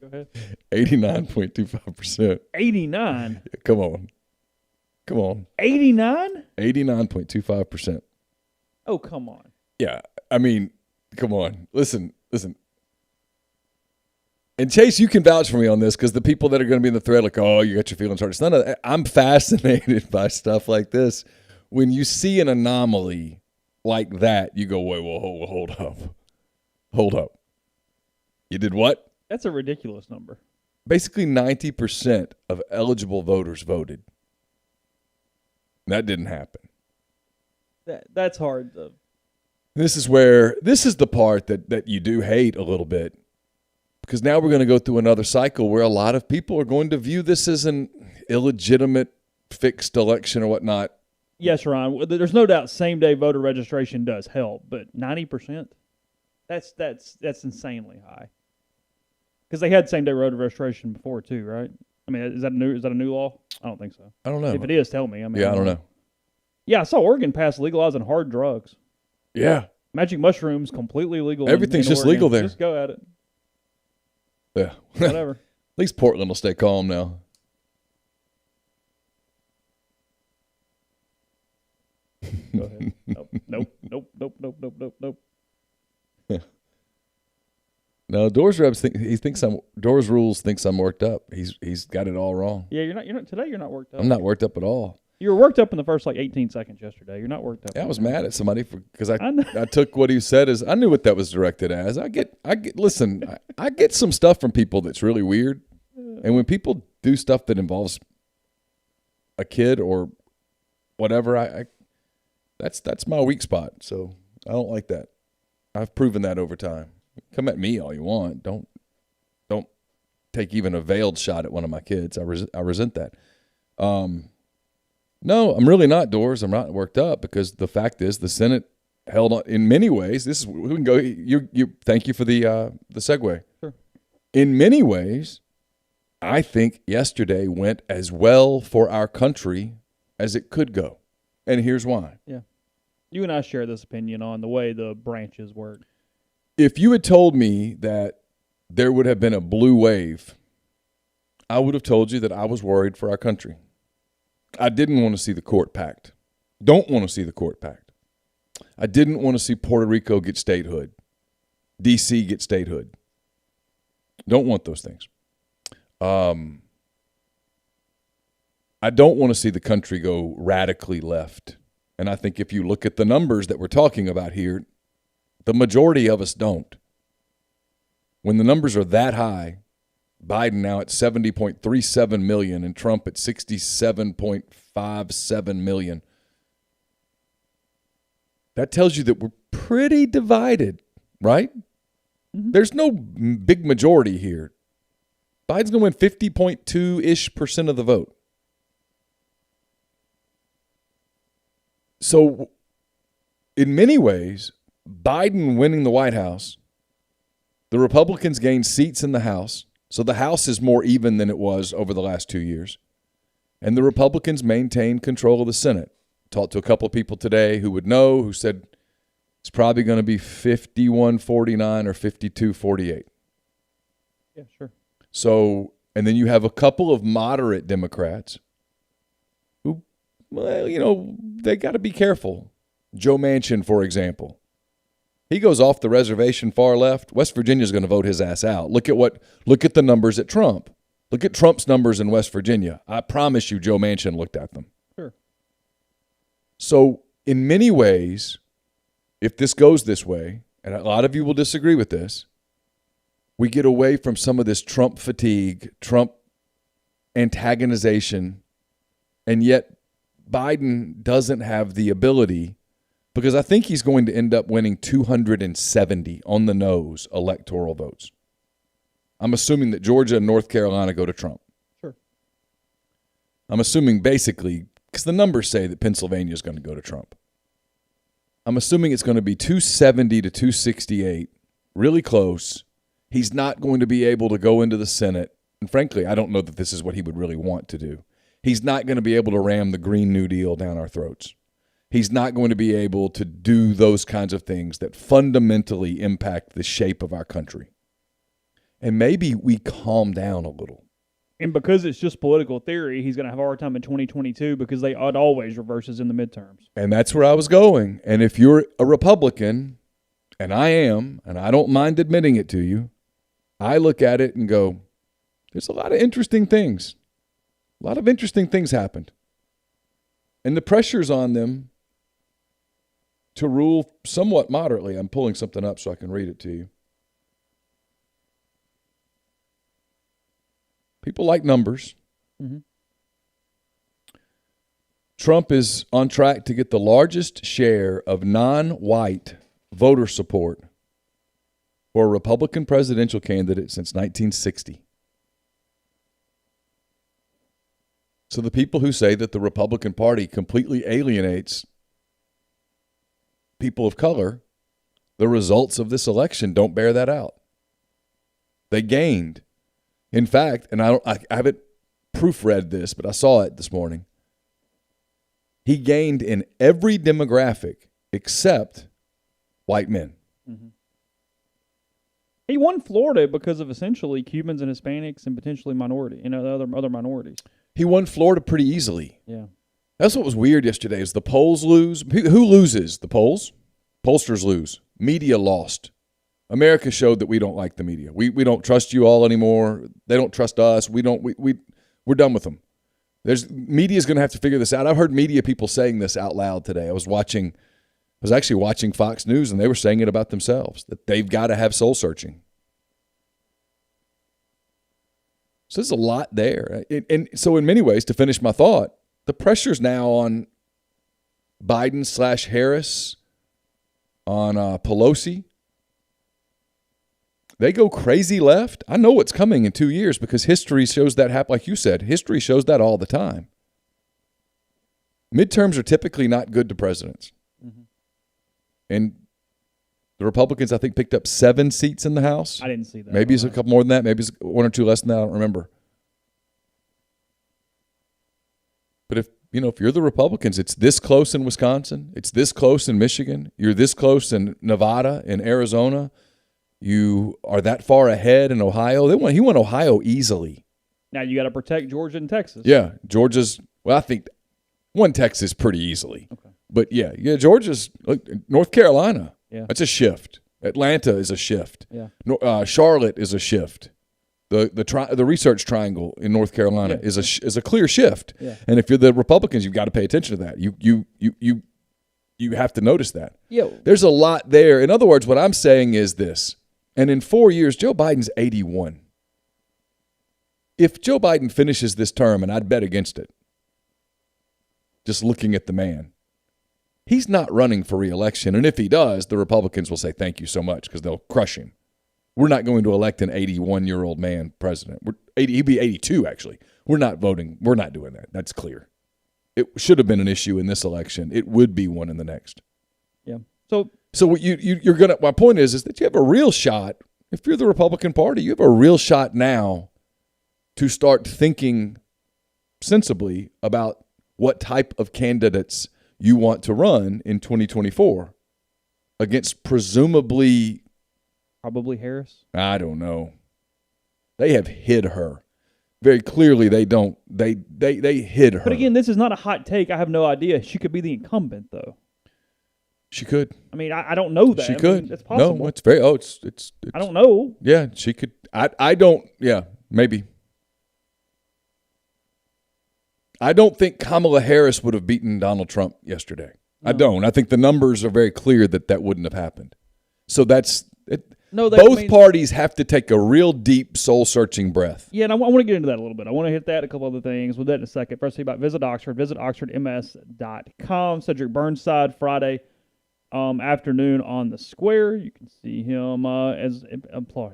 go ahead. 89.25%. 89? Come on. 89? 89.25%. Oh, come on. Yeah, I mean, come on. Listen. And Chase, you can vouch for me on this because the people that are going to be in the thread, like, oh, you got your feelings hurt. It's none of that. I'm fascinated by stuff like this. When you see an anomaly like that, you go, wait, well, hold up. You did what? That's a ridiculous number. Basically 90% of eligible voters voted. That didn't happen. That's hard to. This is the part that you do hate a little bit. Because now we're going to go through another cycle where a lot of people are going to view this as an illegitimate fixed election or whatnot. Yes, Ron. There's no doubt same-day voter registration does help, but 90%? That's insanely high. Because they had same-day voter registration before too, right? I mean, is that a new law? I don't think so. I don't know. If it is, tell me. I mean, I don't know. Yeah, I saw Oregon pass legalizing hard drugs. Yeah. Magic mushrooms, completely legal. Everything's in just Oregon. legal there. Just go at it. Yeah. Whatever. At least Portland will stay calm now. Go ahead. Nope. No, Doors Rules thinks I'm worked up. He's got it all wrong. Yeah, you're not today. You're not worked up. I'm not worked up at all. You were worked up in the first 18 seconds yesterday. You're not worked up. Yeah, I was mad at somebody because I took what he said as I knew what that was directed as. I get some stuff from people that's really weird, and when people do stuff that involves a kid or whatever, that's my weak spot. So I don't like that. I've proven that over time. Come at me all you want. Don't take even a veiled shot at one of my kids. I resent that. No, I'm really not, Doors. I'm not worked up because the fact is the Senate held on in many ways. We can go. You thank you for the segue. Sure. In many ways, I think yesterday went as well for our country as it could go, and here's why. Yeah, you and I share this opinion on the way the branches work. If you had told me that there would have been a blue wave, I would have told you that I was worried for our country. I didn't want to see the court packed. Don't want to see the court packed. I didn't want to see Puerto Rico get statehood. D.C. get statehood. Don't want those things. I don't want to see the country go radically left. And I think if you look at the numbers that we're talking about here, the majority of us don't. When the numbers are that high, Biden now at 70.37 million and Trump at 67.57 million. That tells you that we're pretty divided, right? Mm-hmm. There's no big majority here. Biden's going to win 50.2-ish% of the vote. So, in many ways, Biden winning the White House, the Republicans gained seats in the House. So the House is more even than it was over the last 2 years. And the Republicans maintain control of the Senate. Talked to a couple of people today who would know, who said it's probably going to be 51-49 or 52-48. Yeah, sure. So, and then you have a couple of moderate Democrats who well, they got to be careful. Joe Manchin, for example. He goes off the reservation far left. West Virginia's going to vote his ass out. Look at the numbers at Trump. Look at Trump's numbers in West Virginia. I promise you Joe Manchin looked at them. Sure. So in many ways, if this goes this way, and a lot of you will disagree with this, we get away from some of this Trump fatigue, Trump antagonization, and yet Biden doesn't have the ability, because I think he's going to end up winning 270 on the nose electoral votes. I'm assuming that Georgia and North Carolina go to Trump. Sure. I'm assuming basically, because the numbers say that Pennsylvania is going to go to Trump. I'm assuming it's going to be 270 to 268, really close. He's not going to be able to go into the Senate. And frankly, I don't know that this is what he would really want to do. He's not going to be able to ram the Green New Deal down our throats. He's not going to be able to do those kinds of things that fundamentally impact the shape of our country. And maybe we calm down a little. And because it's just political theory, he's going to have a hard time in 2022 because it always reverses in the midterms. And that's where I was going. And if you're a Republican, and I am, and I don't mind admitting it to you, I look at it and go, there's a lot of interesting things. A lot of interesting things happened. And the pressure's on them to rule somewhat moderately. I'm pulling something up so I can read it to you. People like numbers. Mm-hmm. Trump is on track to get the largest share of non-white voter support for a Republican presidential candidate since 1960. So the people who say that the Republican Party completely alienates people of color, the results of this election don't bear that out. They gained. In fact, and I haven't proofread this, but I saw it this morning. He gained in every demographic except white men. Mm-hmm. He won Florida because of essentially Cubans and Hispanics and potentially the other minorities. He won Florida pretty easily. Yeah. That's what was weird yesterday is the polls lose. Who loses? The polls? Pollsters lose. Media lost. America showed that we don't like the media. We don't trust you all anymore. They don't trust us. We're done with them. Media's going to have to figure this out. I've heard media people saying this out loud today. I was actually watching Fox News, and they were saying it about themselves, that they've got to have soul searching. So there's a lot there. And so in many ways, to finish my thought, the pressure's now on Biden/Harris, on Pelosi. They go crazy left. I know what's coming in 2 years because history shows that happen. Like you said, history shows that all the time. Midterms are typically not good to presidents. Mm-hmm. And the Republicans, I think, picked up 7 seats in the House. I didn't see that. Maybe it's a couple more than that. Maybe it's 1 or 2 less than that. I don't remember. But if you're the Republicans, it's this close in Wisconsin. It's this close in Michigan. You're this close in Nevada, in Arizona. You are that far ahead in Ohio. He won Ohio easily. Now you got to protect Georgia and Texas. Yeah, Georgia's. Well, I think won Texas pretty easily. Okay. But yeah, Georgia's. Look, North Carolina. Yeah, that's a shift. Atlanta is a shift. Yeah. Charlotte is a shift. The research triangle in North Carolina is a clear shift. Yeah. And if you're the Republicans, you've got to pay attention to that. You have to notice that. Yeah. There's a lot there. In other words, what I'm saying is this. And in 4 years, Joe Biden's 81. If Joe Biden finishes this term, and I'd bet against it, just looking at the man, he's not running for re-election. And if he does, the Republicans will say thank you so much because they'll crush him. We're not going to elect an 81-year-old man president. He'd be 82, actually. We're not voting. We're not doing that. That's clear. It should have been an issue in this election. It would be one in the next. Yeah. So what you're gonna. My point is that you have a real shot. If you're the Republican Party, you have a real shot now to start thinking sensibly about what type of candidates you want to run in 2024 against probably Harris. I don't know. They have hid her. very clearly they don't. They hid her. But again, this is not a hot take. I have no idea. She could be the incumbent, though. She could. I mean, I don't know that. She could. It's possible. No, it's very. Oh, it's. I don't know. Yeah, she could. I don't. Yeah, maybe. I don't think Kamala Harris would have beaten Donald Trump yesterday. No. I don't. I think the numbers are very clear that wouldn't have happened. So that's it. No, both parties have to take a real deep, soul-searching breath. Yeah, and I want to get into that a little bit. I want to hit that, a couple other things. We'll do that in a second. First, about Visit Oxford. Visit oxfordms.com. Cedric Burnside, Friday afternoon on the Square. You can see him as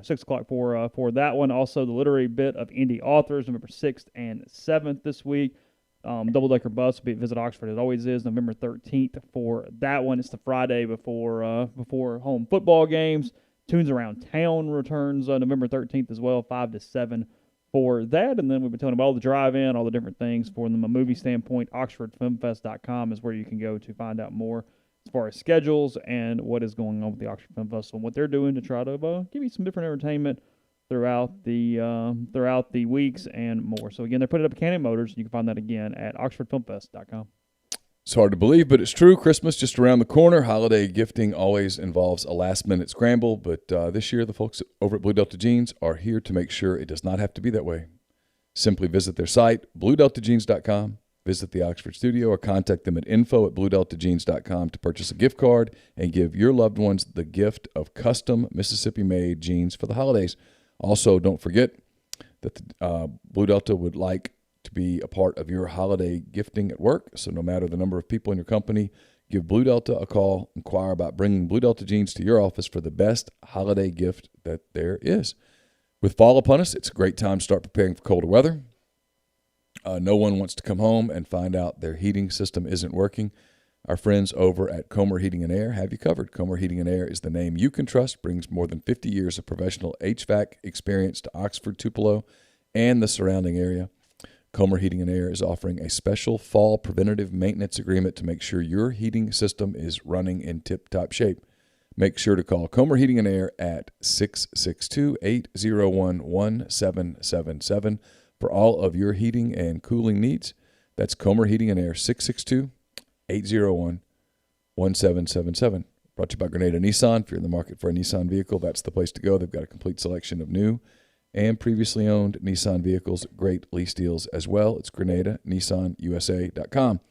6 o'clock for that one. Also, the literary bit of indie authors, November 6th and 7th this week. Double-decker bus will be at Visit Oxford. It always is November 13th for that one. It's the Friday before home football games. Tunes Around Town returns November 13th as well, 5 to 7 for that. And then we've been telling about all the drive-in, all the different things from a movie standpoint. OxfordFilmFest.com is where you can go to find out more as far as schedules and what is going on with the Oxford Film Festival and what they're doing to try to give you some different entertainment throughout the weeks and more. So, again, they're putting it up at Cannon Motors. You can find that again at OxfordFilmFest.com. It's hard to believe, but it's true. Christmas just around the corner. Holiday gifting always involves a last-minute scramble, but this year the folks over at Blue Delta Jeans are here to make sure it does not have to be that way. Simply visit their site, bluedeltajeans.com, visit the Oxford studio, or contact them at info@bluedeltajeans.com to purchase a gift card and give your loved ones the gift of custom Mississippi-made jeans for the holidays. Also, don't forget that Blue Delta would like to be a part of your holiday gifting at work. So no matter the number of people in your company, give Blue Delta a call. Inquire about bringing Blue Delta jeans to your office for the best holiday gift that there is. With fall upon us, it's a great time to start preparing for colder weather. No one wants to come home and find out their heating system isn't working. Our friends over at Comer Heating and Air have you covered. Comer Heating and Air is the name you can trust, brings more than 50 years of professional HVAC experience to Oxford, Tupelo, and the surrounding area. Comer Heating and Air is offering a special fall preventative maintenance agreement to make sure your heating system is running in tip-top shape. Make sure to call Comer Heating and Air at 662-801-1777 for all of your heating and cooling needs. That's Comer Heating and Air, 662-801-1777. Brought to you by Grenada Nissan. If you're in the market for a Nissan vehicle, that's the place to go. They've got a complete selection of new and previously owned Nissan vehicles, great lease deals as well. It's GrenadaNissanUSA.com.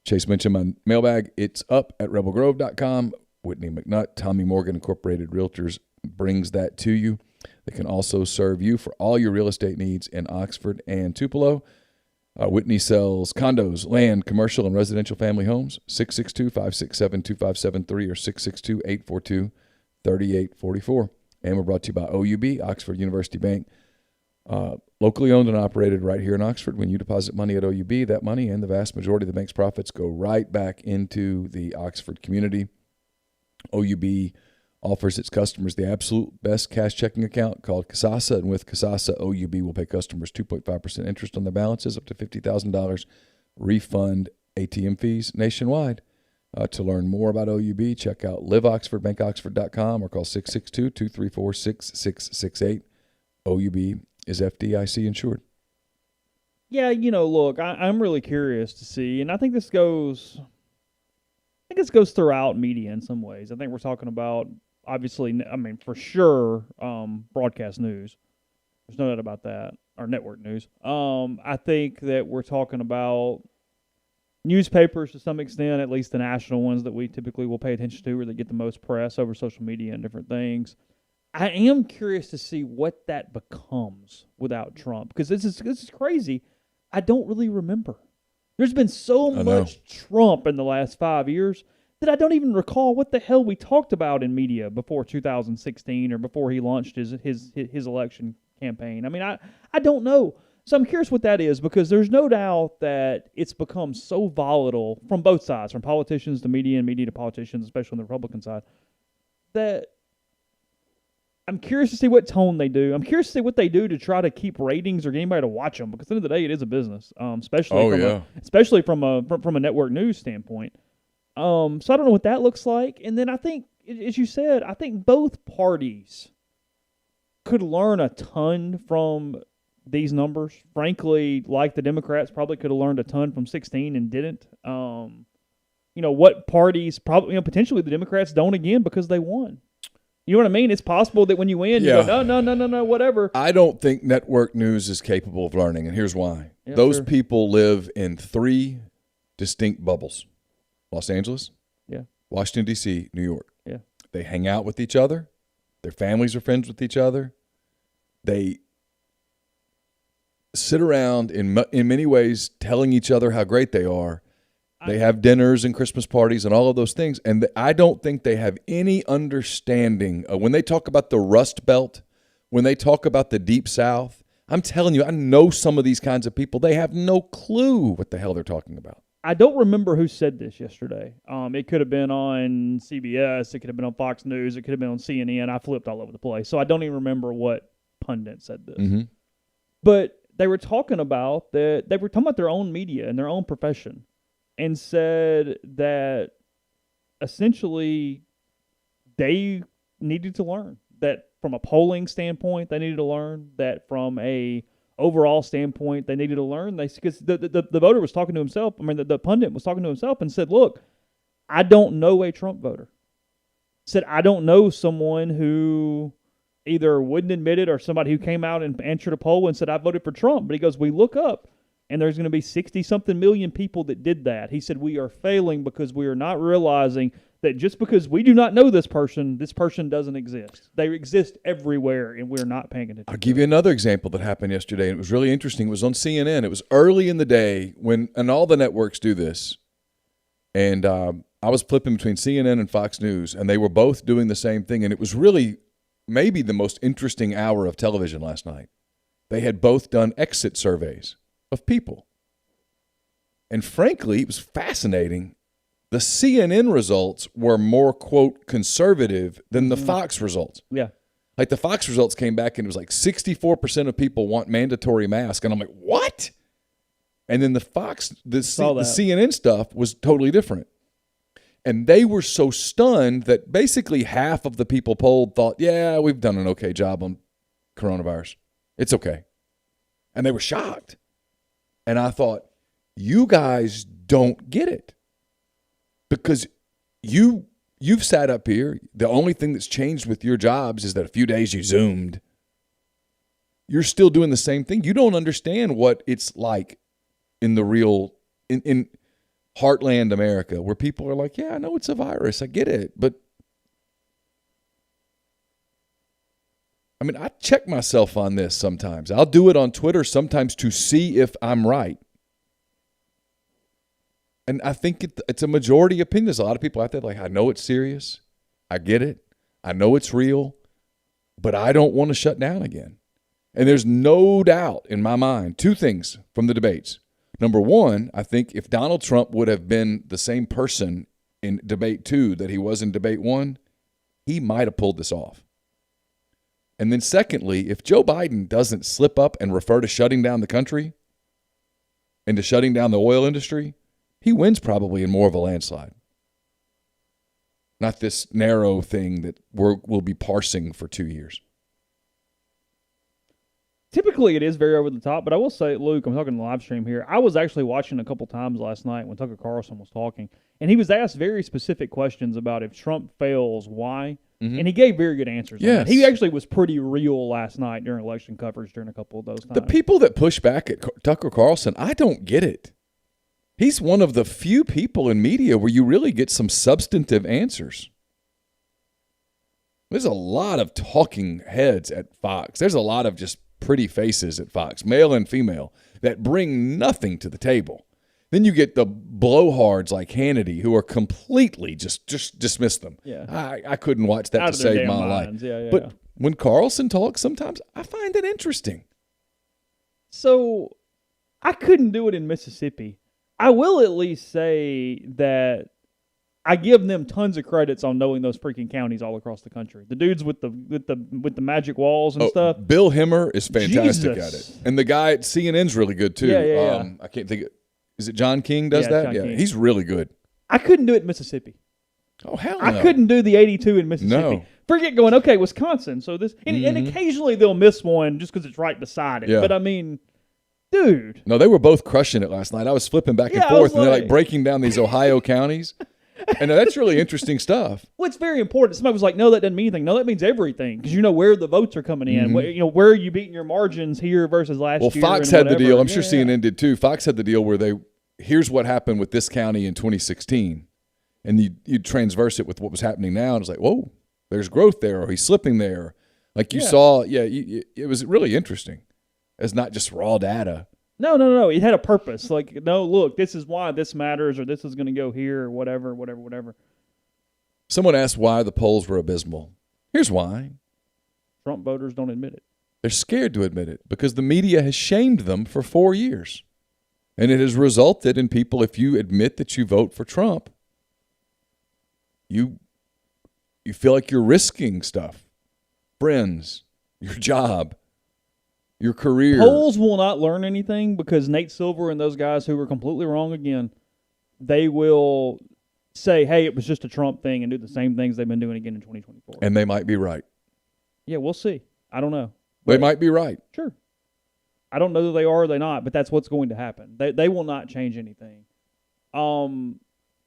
Chase mentioned my mailbag. It's up at rebelgrove.com. Whitney McNutt, Tommy Morgan Incorporated Realtors brings that to you. They can also serve you for all your real estate needs in Oxford and Tupelo. Whitney sells condos, land, commercial, and residential family homes. 662-567-2573 or 662-842-3844. And we're brought to you by OUB, Oxford University Bank. Locally owned and operated right here in Oxford. When you deposit money at OUB, that money and the vast majority of the bank's profits go right back into the Oxford community. OUB offers its customers the absolute best cash checking account called Kasasa, and with Kasasa, OUB will pay customers 2.5% interest on their balances up to $50,000, refund ATM fees nationwide. To learn more about OUB, check out liveoxfordbankoxford.com or call 662-234-6668. OUB is FDIC insured. Yeah, look, I'm really curious to see, and I think this goes throughout media in some ways. I think we're talking about, obviously, for sure, broadcast news. There's no doubt about that, or network news. I think that we're talking about newspapers to some extent, at least the national ones that we typically will pay attention to or that get the most press over social media and different things. I am curious to see what that becomes without Trump, because this is crazy. I don't really remember. There's been so much Trump in the last 5 years that I don't even recall what the hell we talked about in media before 2016 or before he launched his election campaign. I don't know. So I'm curious what that is, because there's no doubt that it's become so volatile from both sides, from politicians to media and media to politicians, especially on the Republican side, that I'm curious to see what tone they do. I'm curious to see what they do to try to keep ratings or get anybody to watch them, because at the end of the day, it is a business, especially from a network news standpoint. So I don't know what that looks like. And then I think, as you said, I think both parties could learn a ton from these numbers. Frankly, like the Democrats, probably could have learned a ton from 16 and didn't. What parties probably, potentially the Democrats don't again because they won. You know what I mean? It's possible that when you win, you go, no, whatever. I don't think network news is capable of learning, and here's why. Those people live in 3 distinct bubbles. Los Angeles, Washington, D.C., New York. Yeah. They hang out with each other. Their families are friends with each other. They sit around in many ways telling each other how great they are. They have dinners and Christmas parties and all of those things. And I don't think they have any understanding of when they talk about the Rust Belt, when they talk about the Deep South. I'm telling you, I know some of these kinds of people. They have no clue what the hell they're talking about. I don't remember who said this yesterday. It could have been on CBS. It could have been on Fox News. It could have been on CNN. I flipped all over the place. So I don't even remember what pundit said this. Mm-hmm. But they were talking about their own media and their own profession, and said that essentially they needed to learn that from a polling standpoint, they needed to learn that from a overall standpoint, they needed to learn. Because the voter was talking to himself. I mean, the pundit was talking to himself and said, look, I don't know a Trump voter. Said, I don't know someone who either wouldn't admit it or somebody who came out and answered a poll and said, I voted for Trump. But he goes, we look up, and there's going to be 60-something million people that did that. He said, we are failing because we are not realizing that just because we do not know this person doesn't exist. They exist everywhere, and we're not paying attention. I'll give you another example that happened yesterday, and it was really interesting. It was on CNN. It was early in the day and all the networks do this. And I was flipping between CNN and Fox News, and they were both doing the same thing. And it was really maybe the most interesting hour of television last night. They had both done exit surveys of people. And frankly, it was fascinating. The CNN results were more, quote, conservative than the Fox results. Yeah. Like the Fox results came back and it was like 64% of people want mandatory masks. And I'm like, what? And then the CNN stuff was totally different. And they were so stunned that basically half of the people polled thought, yeah, we've done an okay job on coronavirus. It's okay. And they were shocked. And I thought, you guys don't get it. Because you've sat up here. The only thing that's changed with your jobs is that a few days you Zoomed. You're still doing the same thing. You don't understand what it's like in the real, in heartland America, where people are like, yeah, I know it's a virus. I get it. But, I mean, I check myself on this sometimes. I'll do it on Twitter sometimes to see if I'm right. And I think it's a majority opinion. There's a lot of people out there like, I know it's serious. I get it. I know it's real. But I don't want to shut down again. And there's no doubt in my mind, 2 things from the debates. Number one, I think if Donald Trump would have been the same person in debate 2 that he was in debate 1, he might have pulled this off. And then secondly, if Joe Biden doesn't slip up and refer to shutting down the country and to shutting down the oil industry, he wins probably in more of a landslide. Not this narrow thing that we'll be parsing for 2 years. Typically, it is very over the top, but I will say, Luke, I'm talking the live stream here. I was actually watching a couple times last night when Tucker Carlson was talking, and he was asked very specific questions about if Trump fails, why, and he gave very good answers. Yes. On that. He actually was pretty real last night during election coverage during a couple of those times. The people that push back at Tucker Carlson, I don't get it. He's one of the few people in media where you really get some substantive answers. There's a lot of talking heads at Fox. There's a lot of just pretty faces at Fox, male and female, that bring nothing to the table. Then you get the blowhards like Hannity who are completely just dismiss them. Yeah. I couldn't watch that to save my life. But when Carlson talks, sometimes I find it interesting. So I couldn't do it in Mississippi. I will at least say that I give them tons of credits on knowing those freaking counties all across the country. The dudes with the magic walls and stuff. Bill Hemmer is fantastic Jesus. at it, and the guy at CNN's really good too. Yeah. I can't think. Is it John King does that? John King. He's really good. I couldn't do it in Mississippi. Oh hell no! I couldn't do the 82 in Mississippi. No. Forget going, okay, Wisconsin. So this, and occasionally they'll miss one just because it's right beside it. Yeah. But I mean, dude. No, they were both crushing it last night. I was flipping back and forth, and they're like breaking down these Ohio counties. And that's really interesting stuff. Well, it's very important. Somebody was like, no, that doesn't mean anything. No, that means everything because you know where the votes are coming in. Where are you beating your margins here versus last year? Well, Fox had the deal. I'm sure CNN did too. Fox had the deal where here's what happened with this county in 2016. And you'd transverse it with what was happening now. And it's like, whoa, there's growth there, or he's slipping there. Like you saw, it was really interesting. It's not just raw data. No. It had a purpose. Like, no, look, this is why this matters, or this is going to go here, or whatever. Someone asked why the polls were abysmal. Here's why. Trump voters don't admit it. They're scared to admit it because the media has shamed them for 4 years. And it has resulted in people, if you admit that you vote for Trump, you feel like you're risking stuff. Friends, your job, your career. Polls will not learn anything because Nate Silver and those guys who were completely wrong again, they will say, hey, it was just a Trump thing and do the same things they've been doing again in 2024. And they might be right. Yeah, we'll see. I don't know. They might be right. Sure. I don't know that they are or they're not, but that's what's going to happen. They will not change anything.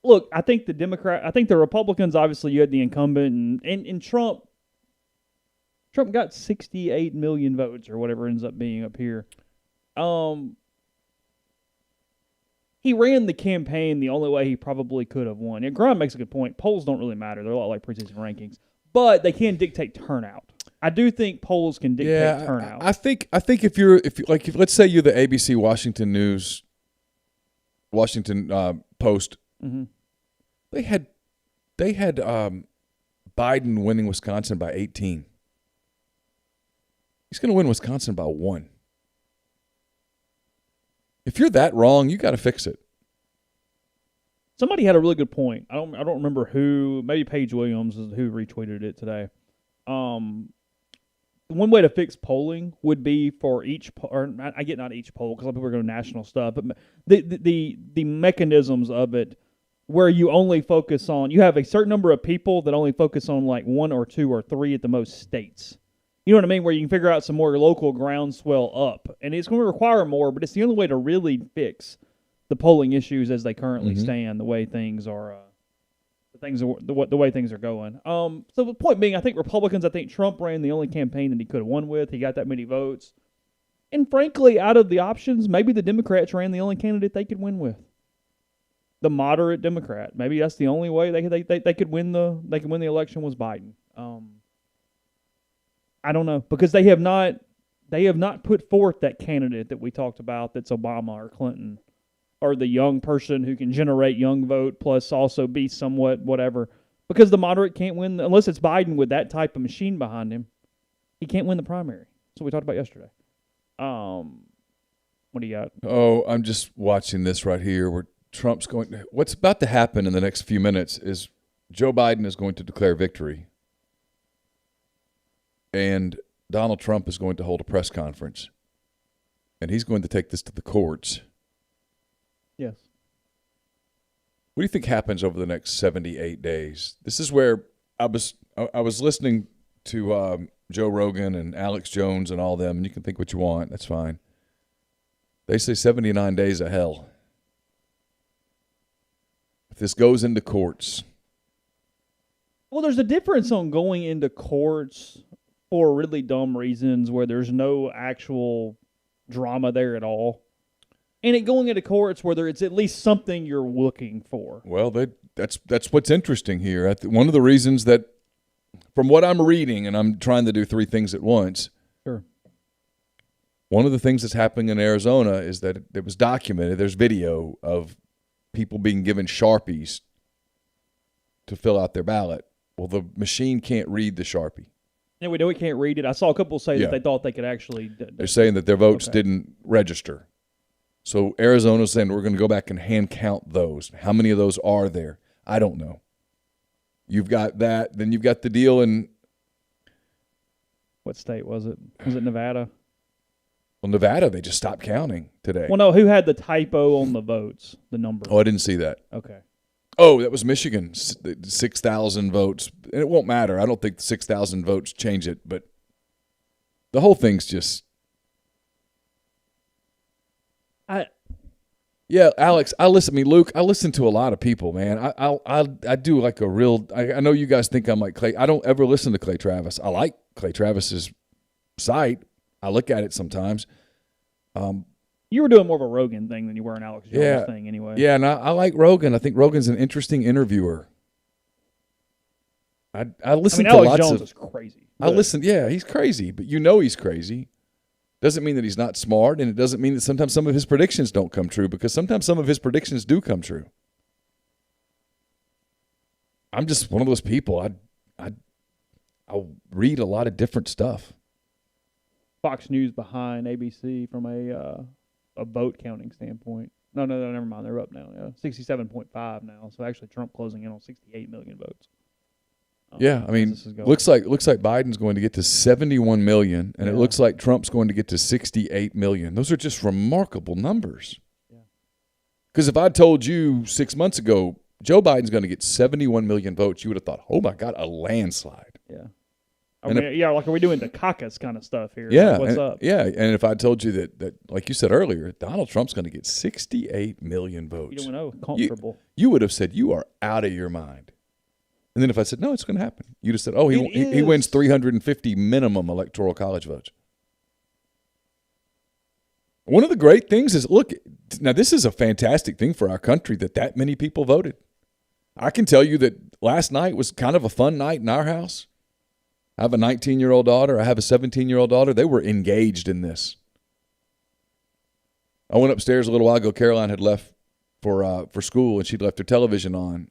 Look, I think the Republicans, obviously you had the incumbent and Trump got 68 million votes or whatever ends up being up here. He ran the campaign the only way he probably could have won. And Grimes makes a good point. Polls don't really matter. They're a lot like preseason rankings. But they can dictate turnout. I do think polls can dictate turnout. I think if let's say you're the ABC Washington Post, they had Biden winning Wisconsin by 18. He's going to win Wisconsin by 1. If you're that wrong, you got to fix it. Somebody had a really good point. I don't remember who. Maybe Paige Williams is who retweeted it today. One way to fix polling would be for each or I get not each poll because a lot of people are going to national stuff, but the mechanisms of it where you only focus on, you have a certain number of people that only focus on like 1 or 2 or 3 at the most states. You know what I mean? Where you can figure out some more local groundswell up. And it's going to require more, but it's the only way to really fix the polling issues as they currently stand, the way things are the way things are going. So the point being, I think Trump ran the only campaign that he could have won with. He got that many votes. And frankly, out of the options, maybe the Democrats ran the only candidate they could win with. The moderate Democrat. Maybe that's the only way they could win the election was Biden. I don't know, because they have not put forth that candidate that we talked about that's Obama or Clinton or the young person who can generate young vote plus also be somewhat whatever. Because the moderate can't win unless it's Biden with that type of machine behind him. He can't win the primary. That's what we talked about yesterday. What do you got? Oh, I'm just watching this right here where Trump's going. What's about to happen in the next few minutes is Joe Biden is going to declare victory. And Donald Trump is going to hold a press conference. And he's going to take this to the courts. Yes. What do you think happens over the next 78 days? This is where I was listening to Joe Rogan and Alex Jones and all them, and you can think what you want. That's fine. They say 79 days of hell. If this goes into courts. Well, there's a difference on going into courts for really dumb reasons where there's no actual drama there at all, and it going into courts where it's at least something you're looking for. Well, that's what's interesting here. One of the reasons that, from what I'm reading, and I'm trying to do 3 things at once. Sure. One of the things that's happening in Arizona is that it was documented. There's video of people being given Sharpies to fill out their ballot. Well, the machine can't read the Sharpie. Yeah, we know we can't read it. I saw a couple say that they thought they could actually. They're saying that their votes didn't register. So Arizona's saying we're going to go back and hand count those. How many of those are there? I don't know. You've got that. Then you've got the deal in. What state was it? Was it Nevada? Well, Nevada, they just stopped counting today. Well, no, who had the typo on the votes, the number? Oh, I didn't see that. Okay. Oh, that was Michigan, 6,000 votes. And it won't matter. I don't think 6,000 votes change it, but the whole thing's just. Yeah, Alex, Luke, I listen to a lot of people, man. I do like a real. I know you guys think I'm like Clay. I don't ever listen to Clay Travis. I like Clay Travis's site. I look at it sometimes. You were doing more of a Rogan thing than you were an Alex Jones thing, anyway. Yeah, and I like Rogan. I think Rogan's an interesting interviewer. I listen to Alex lots Jones of. is crazy. I listen. Yeah, he's crazy, but he's crazy. Doesn't mean that he's not smart, and it doesn't mean that sometimes some of his predictions don't come true, because sometimes some of his predictions do come true. I'm just one of those people. I'll read a lot of different stuff. Fox News behind ABC from a vote counting standpoint. No, never mind. They're up now. 67.5 now. So actually, Trump closing in on 68 million votes. Yeah, I mean, looks like Biden's going to get to 71 million, and it looks like Trump's going to get to 68 million. Those are just remarkable numbers. Because if I told you 6 months ago Joe Biden's going to get 71 million votes, you would have thought, oh my God, a landslide. Yeah. Like are we doing the caucus kind of stuff here? Yeah. Like, what's up? Yeah, and if I told you that, like you said earlier, Donald Trump's going to get 68 million votes. You don't know, comfortable. You would have said, you are out of your mind. And then if I said, no, it's going to happen, you'd have said, oh, he wins 350 minimum electoral college votes. One of the great things is, look, now this is a fantastic thing for our country that many people voted. I can tell you that last night was kind of a fun night in our house. I have a 19-year-old daughter. I have a 17-year-old daughter. They were engaged in this. I went upstairs a little while ago. Caroline had left for school, and she'd left her television on.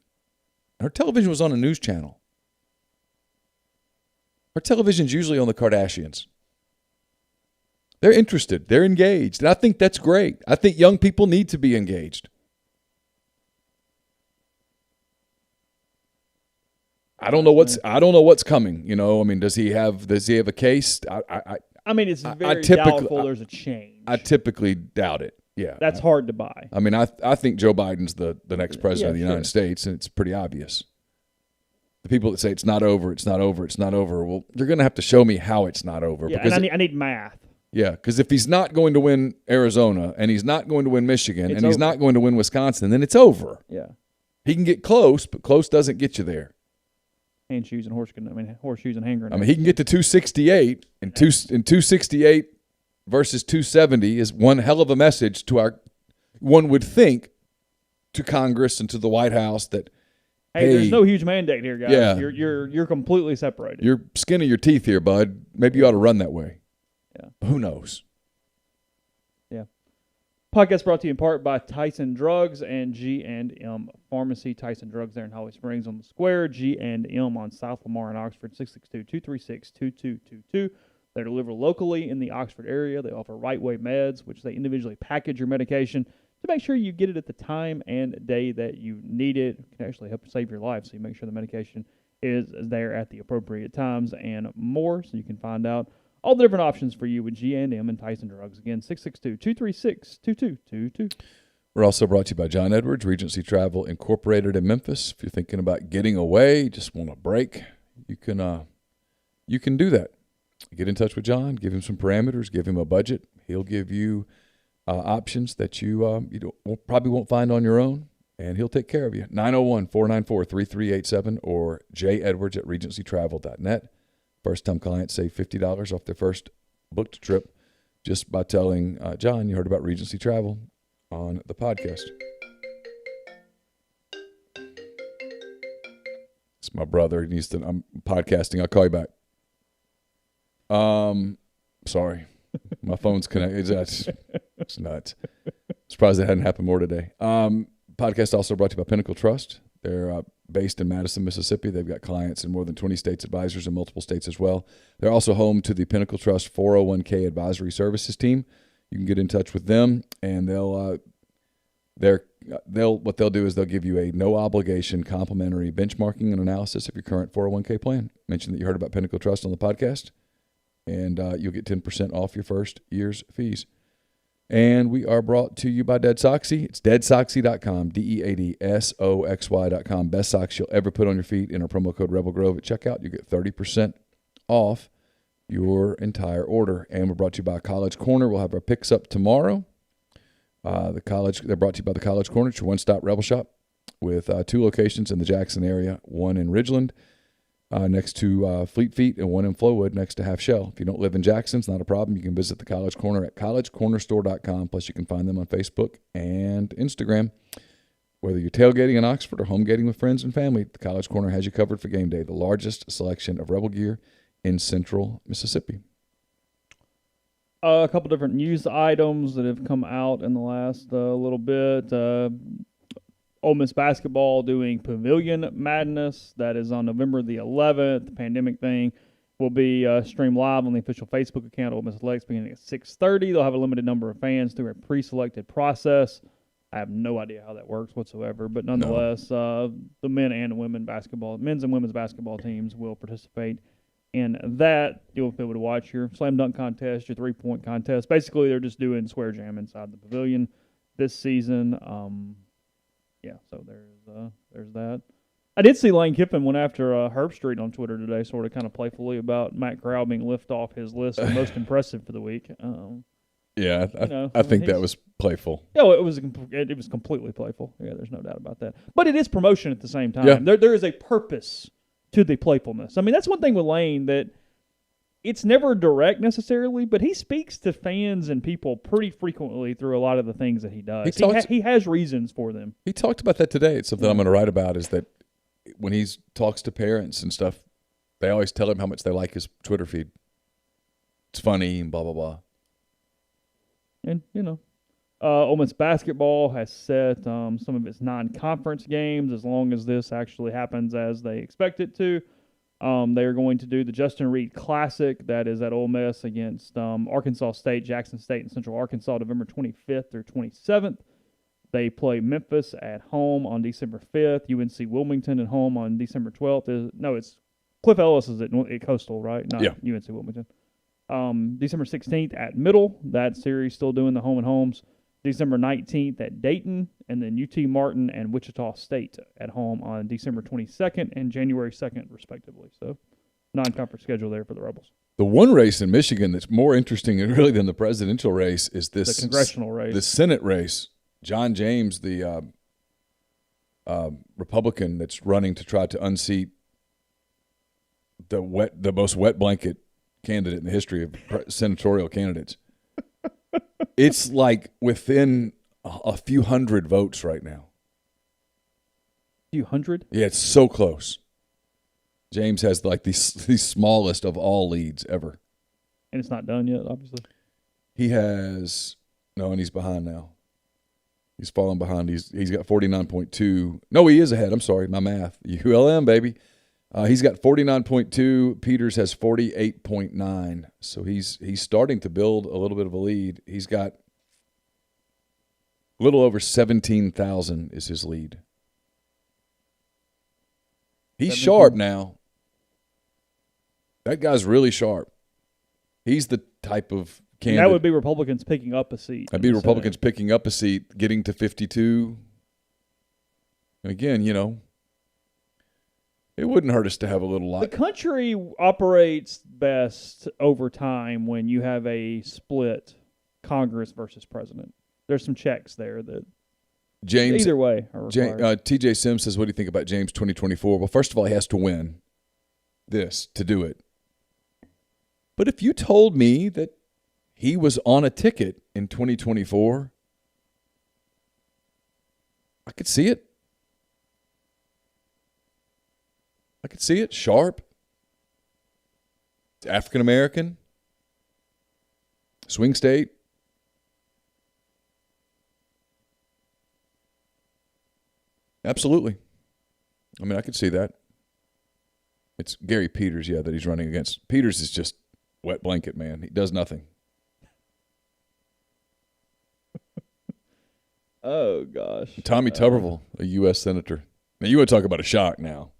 Her television was on a news channel. Her television's usually on the Kardashians. They're interested. They're engaged. And I think that's great. I think young people need to be engaged. I don't know what's coming. You know, I mean, does he have a case? I mean, it's very doubtful there's a change. I typically doubt it. Yeah, that's hard to buy. I mean, I think Joe Biden's the next president of the United States, and it's pretty obvious. The people that say it's not over, well, you're going to have to show me how it's not over. Yeah, because and I need math. Yeah, because if he's not going to win Arizona, and he's not going to win Michigan, and he's not going to win Wisconsin, then it's over. Yeah, he can get close, but close doesn't get you there. Horseshoes and hand grenades. I mean, he can get to 268, and 268 versus 270 is one hell of a message to one would think, to Congress and to the White House that, hey, there's no huge mandate here, guys. Yeah. You're completely separated. You're skin of your teeth here, bud. Maybe you ought to run that way. Yeah. Who knows? Yeah. Podcast brought to you in part by Tyson Drugs and G&M Pharmacy. Tyson Drugs there in Holly Springs on the Square. G&M on South Lamar and Oxford, 662-236-2222. They deliver locally in the Oxford area. They offer Right Way Meds, which they individually package your medication to make sure you get it at the time and day that you need it. It can actually help save your life, so you make sure the medication is there at the appropriate times and more, so you can find out all the different options for you with G&M and Tyson Drugs. Again, 662-236-2222. We're also brought to you by John Edwards, Regency Travel Incorporated in Memphis. If you're thinking about getting away, just want a break, you can do that. Get in touch with John, give him some parameters, give him a budget. He'll give you options that you probably won't find on your own, and he'll take care of you. 901-494-3387 or jedwards@regencytravel.net. First-time clients save $50 off their first booked trip just by telling John you heard about Regency Travel on the podcast. It's my brother. I'm podcasting. I'll call you back. Sorry. My phone's connected. It's nuts. Surprised that hadn't happened more today. Podcast also brought to you by Pinnacle Trust. They're based in Madison, Mississippi. They've got clients in more than 20 states, advisors in multiple states as well. They're also home to the Pinnacle Trust 401k advisory services team. You can get in touch with them, and what they'll do is they'll give you a no obligation complimentary benchmarking and analysis of your current 401k plan. Mention that you heard about Pinnacle Trust on the podcast, and you'll get 10% off your first year's fees. And we are brought to you by Dead Soxy. It's deadsoxy.com, DeadSoxy.com. Best socks you'll ever put on your feet. Enter promo code Rebel Grove at checkout. You get 30% off your entire order. And we're brought to you by College Corner. We'll have our picks up tomorrow. They're brought to you by the College Corner. It's your one-stop Rebel shop with 2 locations in the Jackson area, one in Ridgeland next to Fleet Feet, and one in Flowood next to Half Shell. If you don't live in Jackson, it's not a problem. You can visit the College Corner at collegecornerstore.com. Plus, you can find them on Facebook and Instagram. Whether you're tailgating in Oxford or home gating with friends and family, the College Corner has you covered for game day. The largest selection of Rebel gear in central Mississippi. A couple different news items that have come out in the last little bit. Ole Miss basketball doing Pavilion Madness. That is on November the 11th. The pandemic thing will be streamed live on the official Facebook account, Ole Miss Athletics, beginning at 6:30. They'll have a limited number of fans through a pre-selected process. I have no idea how that works whatsoever, but nonetheless, the men and women basketball, men's and women's basketball teams will participate in that. You'll be able to watch your slam dunk contest, your three-point contest. Basically, they're just doing square jam inside the pavilion this season. Yeah, so there's that. I did see Lane Kiffin went after Herb Street on Twitter today, sort of kind of playfully about Matt Corral being lifted off his list of most impressive for the week. Yeah, I think that was playful. Yeah, it was completely playful. Yeah, there's no doubt about that. But it is promotion at the same time. Yeah. There is a purpose to the playfulness. I mean, that's one thing with Lane, that it's never direct necessarily, but he speaks to fans and people pretty frequently through a lot of the things that he does. He has reasons for them. He talked about that today. It's something I'm going to write about, is that when he talks to parents and stuff, they always tell him how much they like his Twitter feed. It's funny and blah, blah, blah. And, Ole Miss basketball has set some of its non-conference games, as long as this actually happens as they expect it to. They are going to do the Justin Reed Classic. That is at Ole Miss against Arkansas State, Jackson State, and Central Arkansas, November 25th through 27th. They play Memphis at home on December 5th. UNC Wilmington at home on December 12th. It's Cliff Ellis is at Coastal, right? Not UNC Wilmington. December 16th at Middle. That series still doing the home and homes. December 19th at Dayton, and then UT Martin and Wichita State at home on December 22nd and January 2nd, respectively. So, non-conference schedule there for the Rebels. The one race in Michigan that's more interesting really than the presidential race is this the congressional race, the Senate race. John James, the Republican that's running to try to unseat the most wet blanket candidate in the history of senatorial candidates. It's like within a few hundred votes right now. Few hundred? Yeah, it's so close. James has like the smallest of all leads ever. And it's not done yet, obviously. He has and he's behind now. He's falling behind. He's got 49.2. No, he is ahead. I'm sorry, my math. ULM, baby. He's got 49.2. Peters has 48.9. So he's starting to build a little bit of a lead. He's got a little over 17,000 is his lead. He's sharp now. That guy's really sharp. He's the type of candidate. That would be Republicans picking up a seat. That'd be Republicans picking up a seat, getting to 52. And again, it wouldn't hurt us to have a little lot. The country operates best over time when you have a split Congress versus president. There's some checks there that James, either way are required. TJ Sims says, what do you think about James 2024? Well, first of all, he has to win this to do it. But if you told me that he was on a ticket in 2024, I could see it. I could see it. Sharp. African-American. Swing state. Absolutely. I mean, I could see that. It's Gary Peters, that he's running against. Peters is just wet blanket, man. He does nothing. Oh, gosh. Tommy Tuberville, a U.S. Senator. Now, you want to talk about a shock now.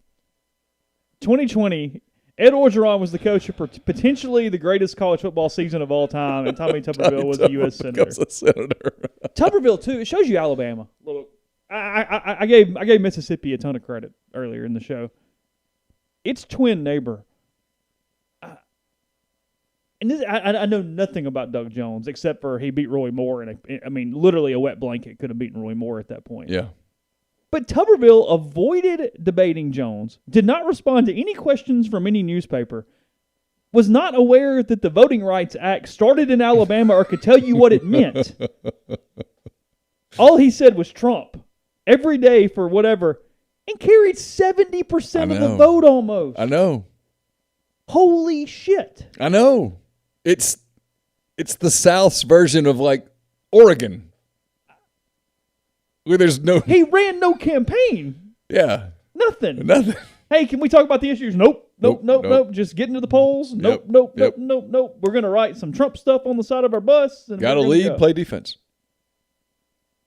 2020, Ed Orgeron was the coach of potentially the greatest college football season of all time, and Tommy Tuberville was the U.S. senator. Tuberville too. It shows you Alabama. Look, I gave Mississippi a ton of credit earlier in the show. Its twin neighbor. I know nothing about Doug Jones except for he beat Roy Moore, and literally a wet blanket could have beaten Roy Moore at that point. Yeah. But Tuberville avoided debating Jones, did not respond to any questions from any newspaper, was not aware that the Voting Rights Act started in Alabama or could tell you what it meant. All he said was Trump every day for whatever, and carried 70% of the vote almost. I know. Holy shit. I know. It's the South's version of like Oregon. Where there's no... He ran no campaign. Yeah. Nothing. Hey, can we talk about the issues? Nope. Just getting to the polls. Nope. We're going to write some Trump stuff on the side of our bus. Got to lead, play defense.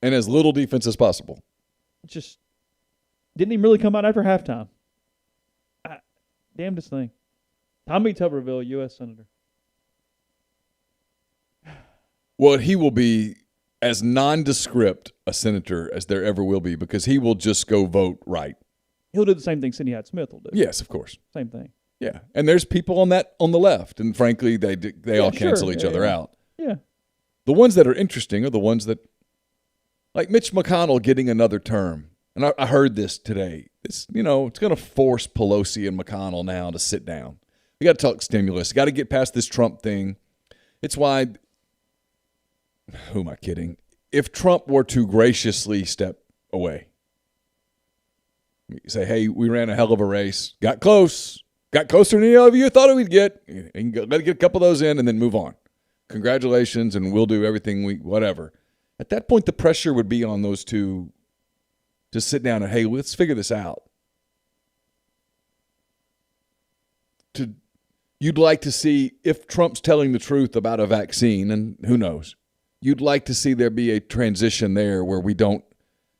And as little defense as possible. Just didn't even really come out after halftime. Damnedest thing. Tommy Tuberville, U.S. Senator. Well, he will be as nondescript a senator as there ever will be because he will just go vote right. He'll do the same thing Sidney Hyde Smith will do. Yes, of course. Same thing. Yeah, and there's people on the left, and frankly, they all cancel each other out. Yeah. The ones that are interesting are the ones that, like Mitch McConnell getting another term. And I heard this today. It's going to force Pelosi and McConnell now to sit down. We got to talk stimulus. Got to get past this Trump thing. It's why. Who am I kidding? If Trump were to graciously step away, say, "Hey, we ran a hell of a race. Got closer than any of you thought we'd get. And let get a couple of those in, and then move on. Congratulations, and we'll do everything whatever." At that point, the pressure would be on those two to sit down and, hey, let's figure this out. You'd like to see, if Trump's telling the truth about a vaccine, and who knows, you'd like to see there be a transition there where we don't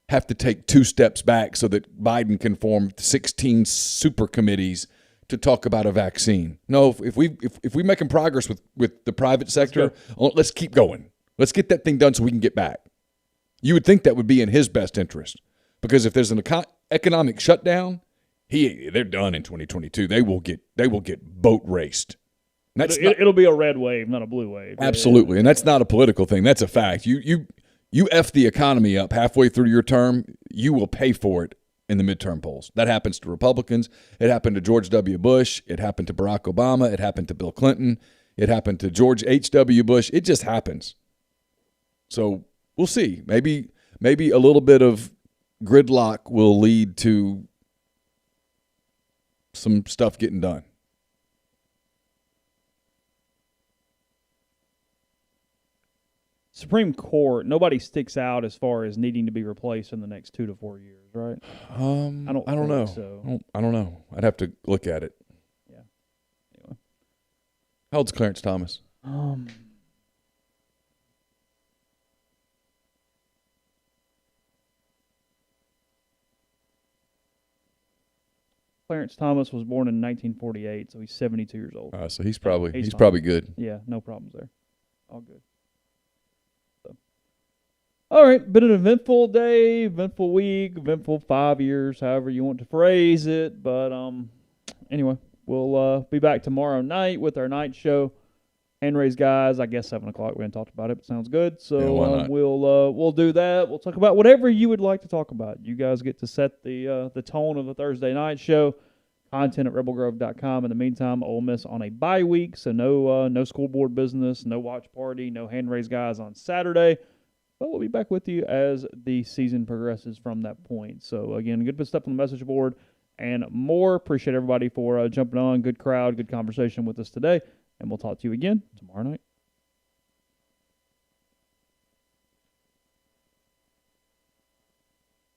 have to take 2 steps back so that Biden can form 16 super committees to talk about a vaccine. No, if we're making progress with the private sector, let's keep going. Let's get that thing done so we can get back. You would think that would be in his best interest, because if there's an economic shutdown, they're done in 2022. They will get boat raced. It'll be a red wave, not a blue wave. Absolutely, and that's not a political thing. That's a fact. You F the economy up halfway through your term, you will pay for it in the midterm polls. That happens to Republicans. It happened to George W. Bush. It happened to Barack Obama. It happened to Bill Clinton. It happened to George H.W. Bush. It just happens. So we'll see. Maybe a little bit of gridlock will lead to some stuff getting done. Supreme Court, nobody sticks out as far as needing to be replaced in the next 2 to 4 years, right? I don't know. So. I don't know. I'd have to look at it. Yeah. Anyway. How old's Clarence Thomas? Clarence Thomas was born in 1948, so he's 72 years old. So he's probably good. Yeah, no problems there. All good. So. All right, been an eventful day, eventful week, eventful 5 years, however you want to phrase it. But anyway, we'll be back tomorrow night with our night show. Hand raise guys, I guess 7 o'clock. We haven't talked about it, but sounds good. So we'll do that. We'll talk about whatever you would like to talk about. You guys get to set the tone of the Thursday night show. Content at rebelgrove.com. In the meantime, Ole Miss on a bye week, so no school board business, no watch party, no hand raise guys on Saturday. But we'll be back with you as the season progresses from that point. So again, good stuff on the message board and more. Appreciate everybody for jumping on. Good crowd, good conversation with us today. And we'll talk to you again tomorrow night.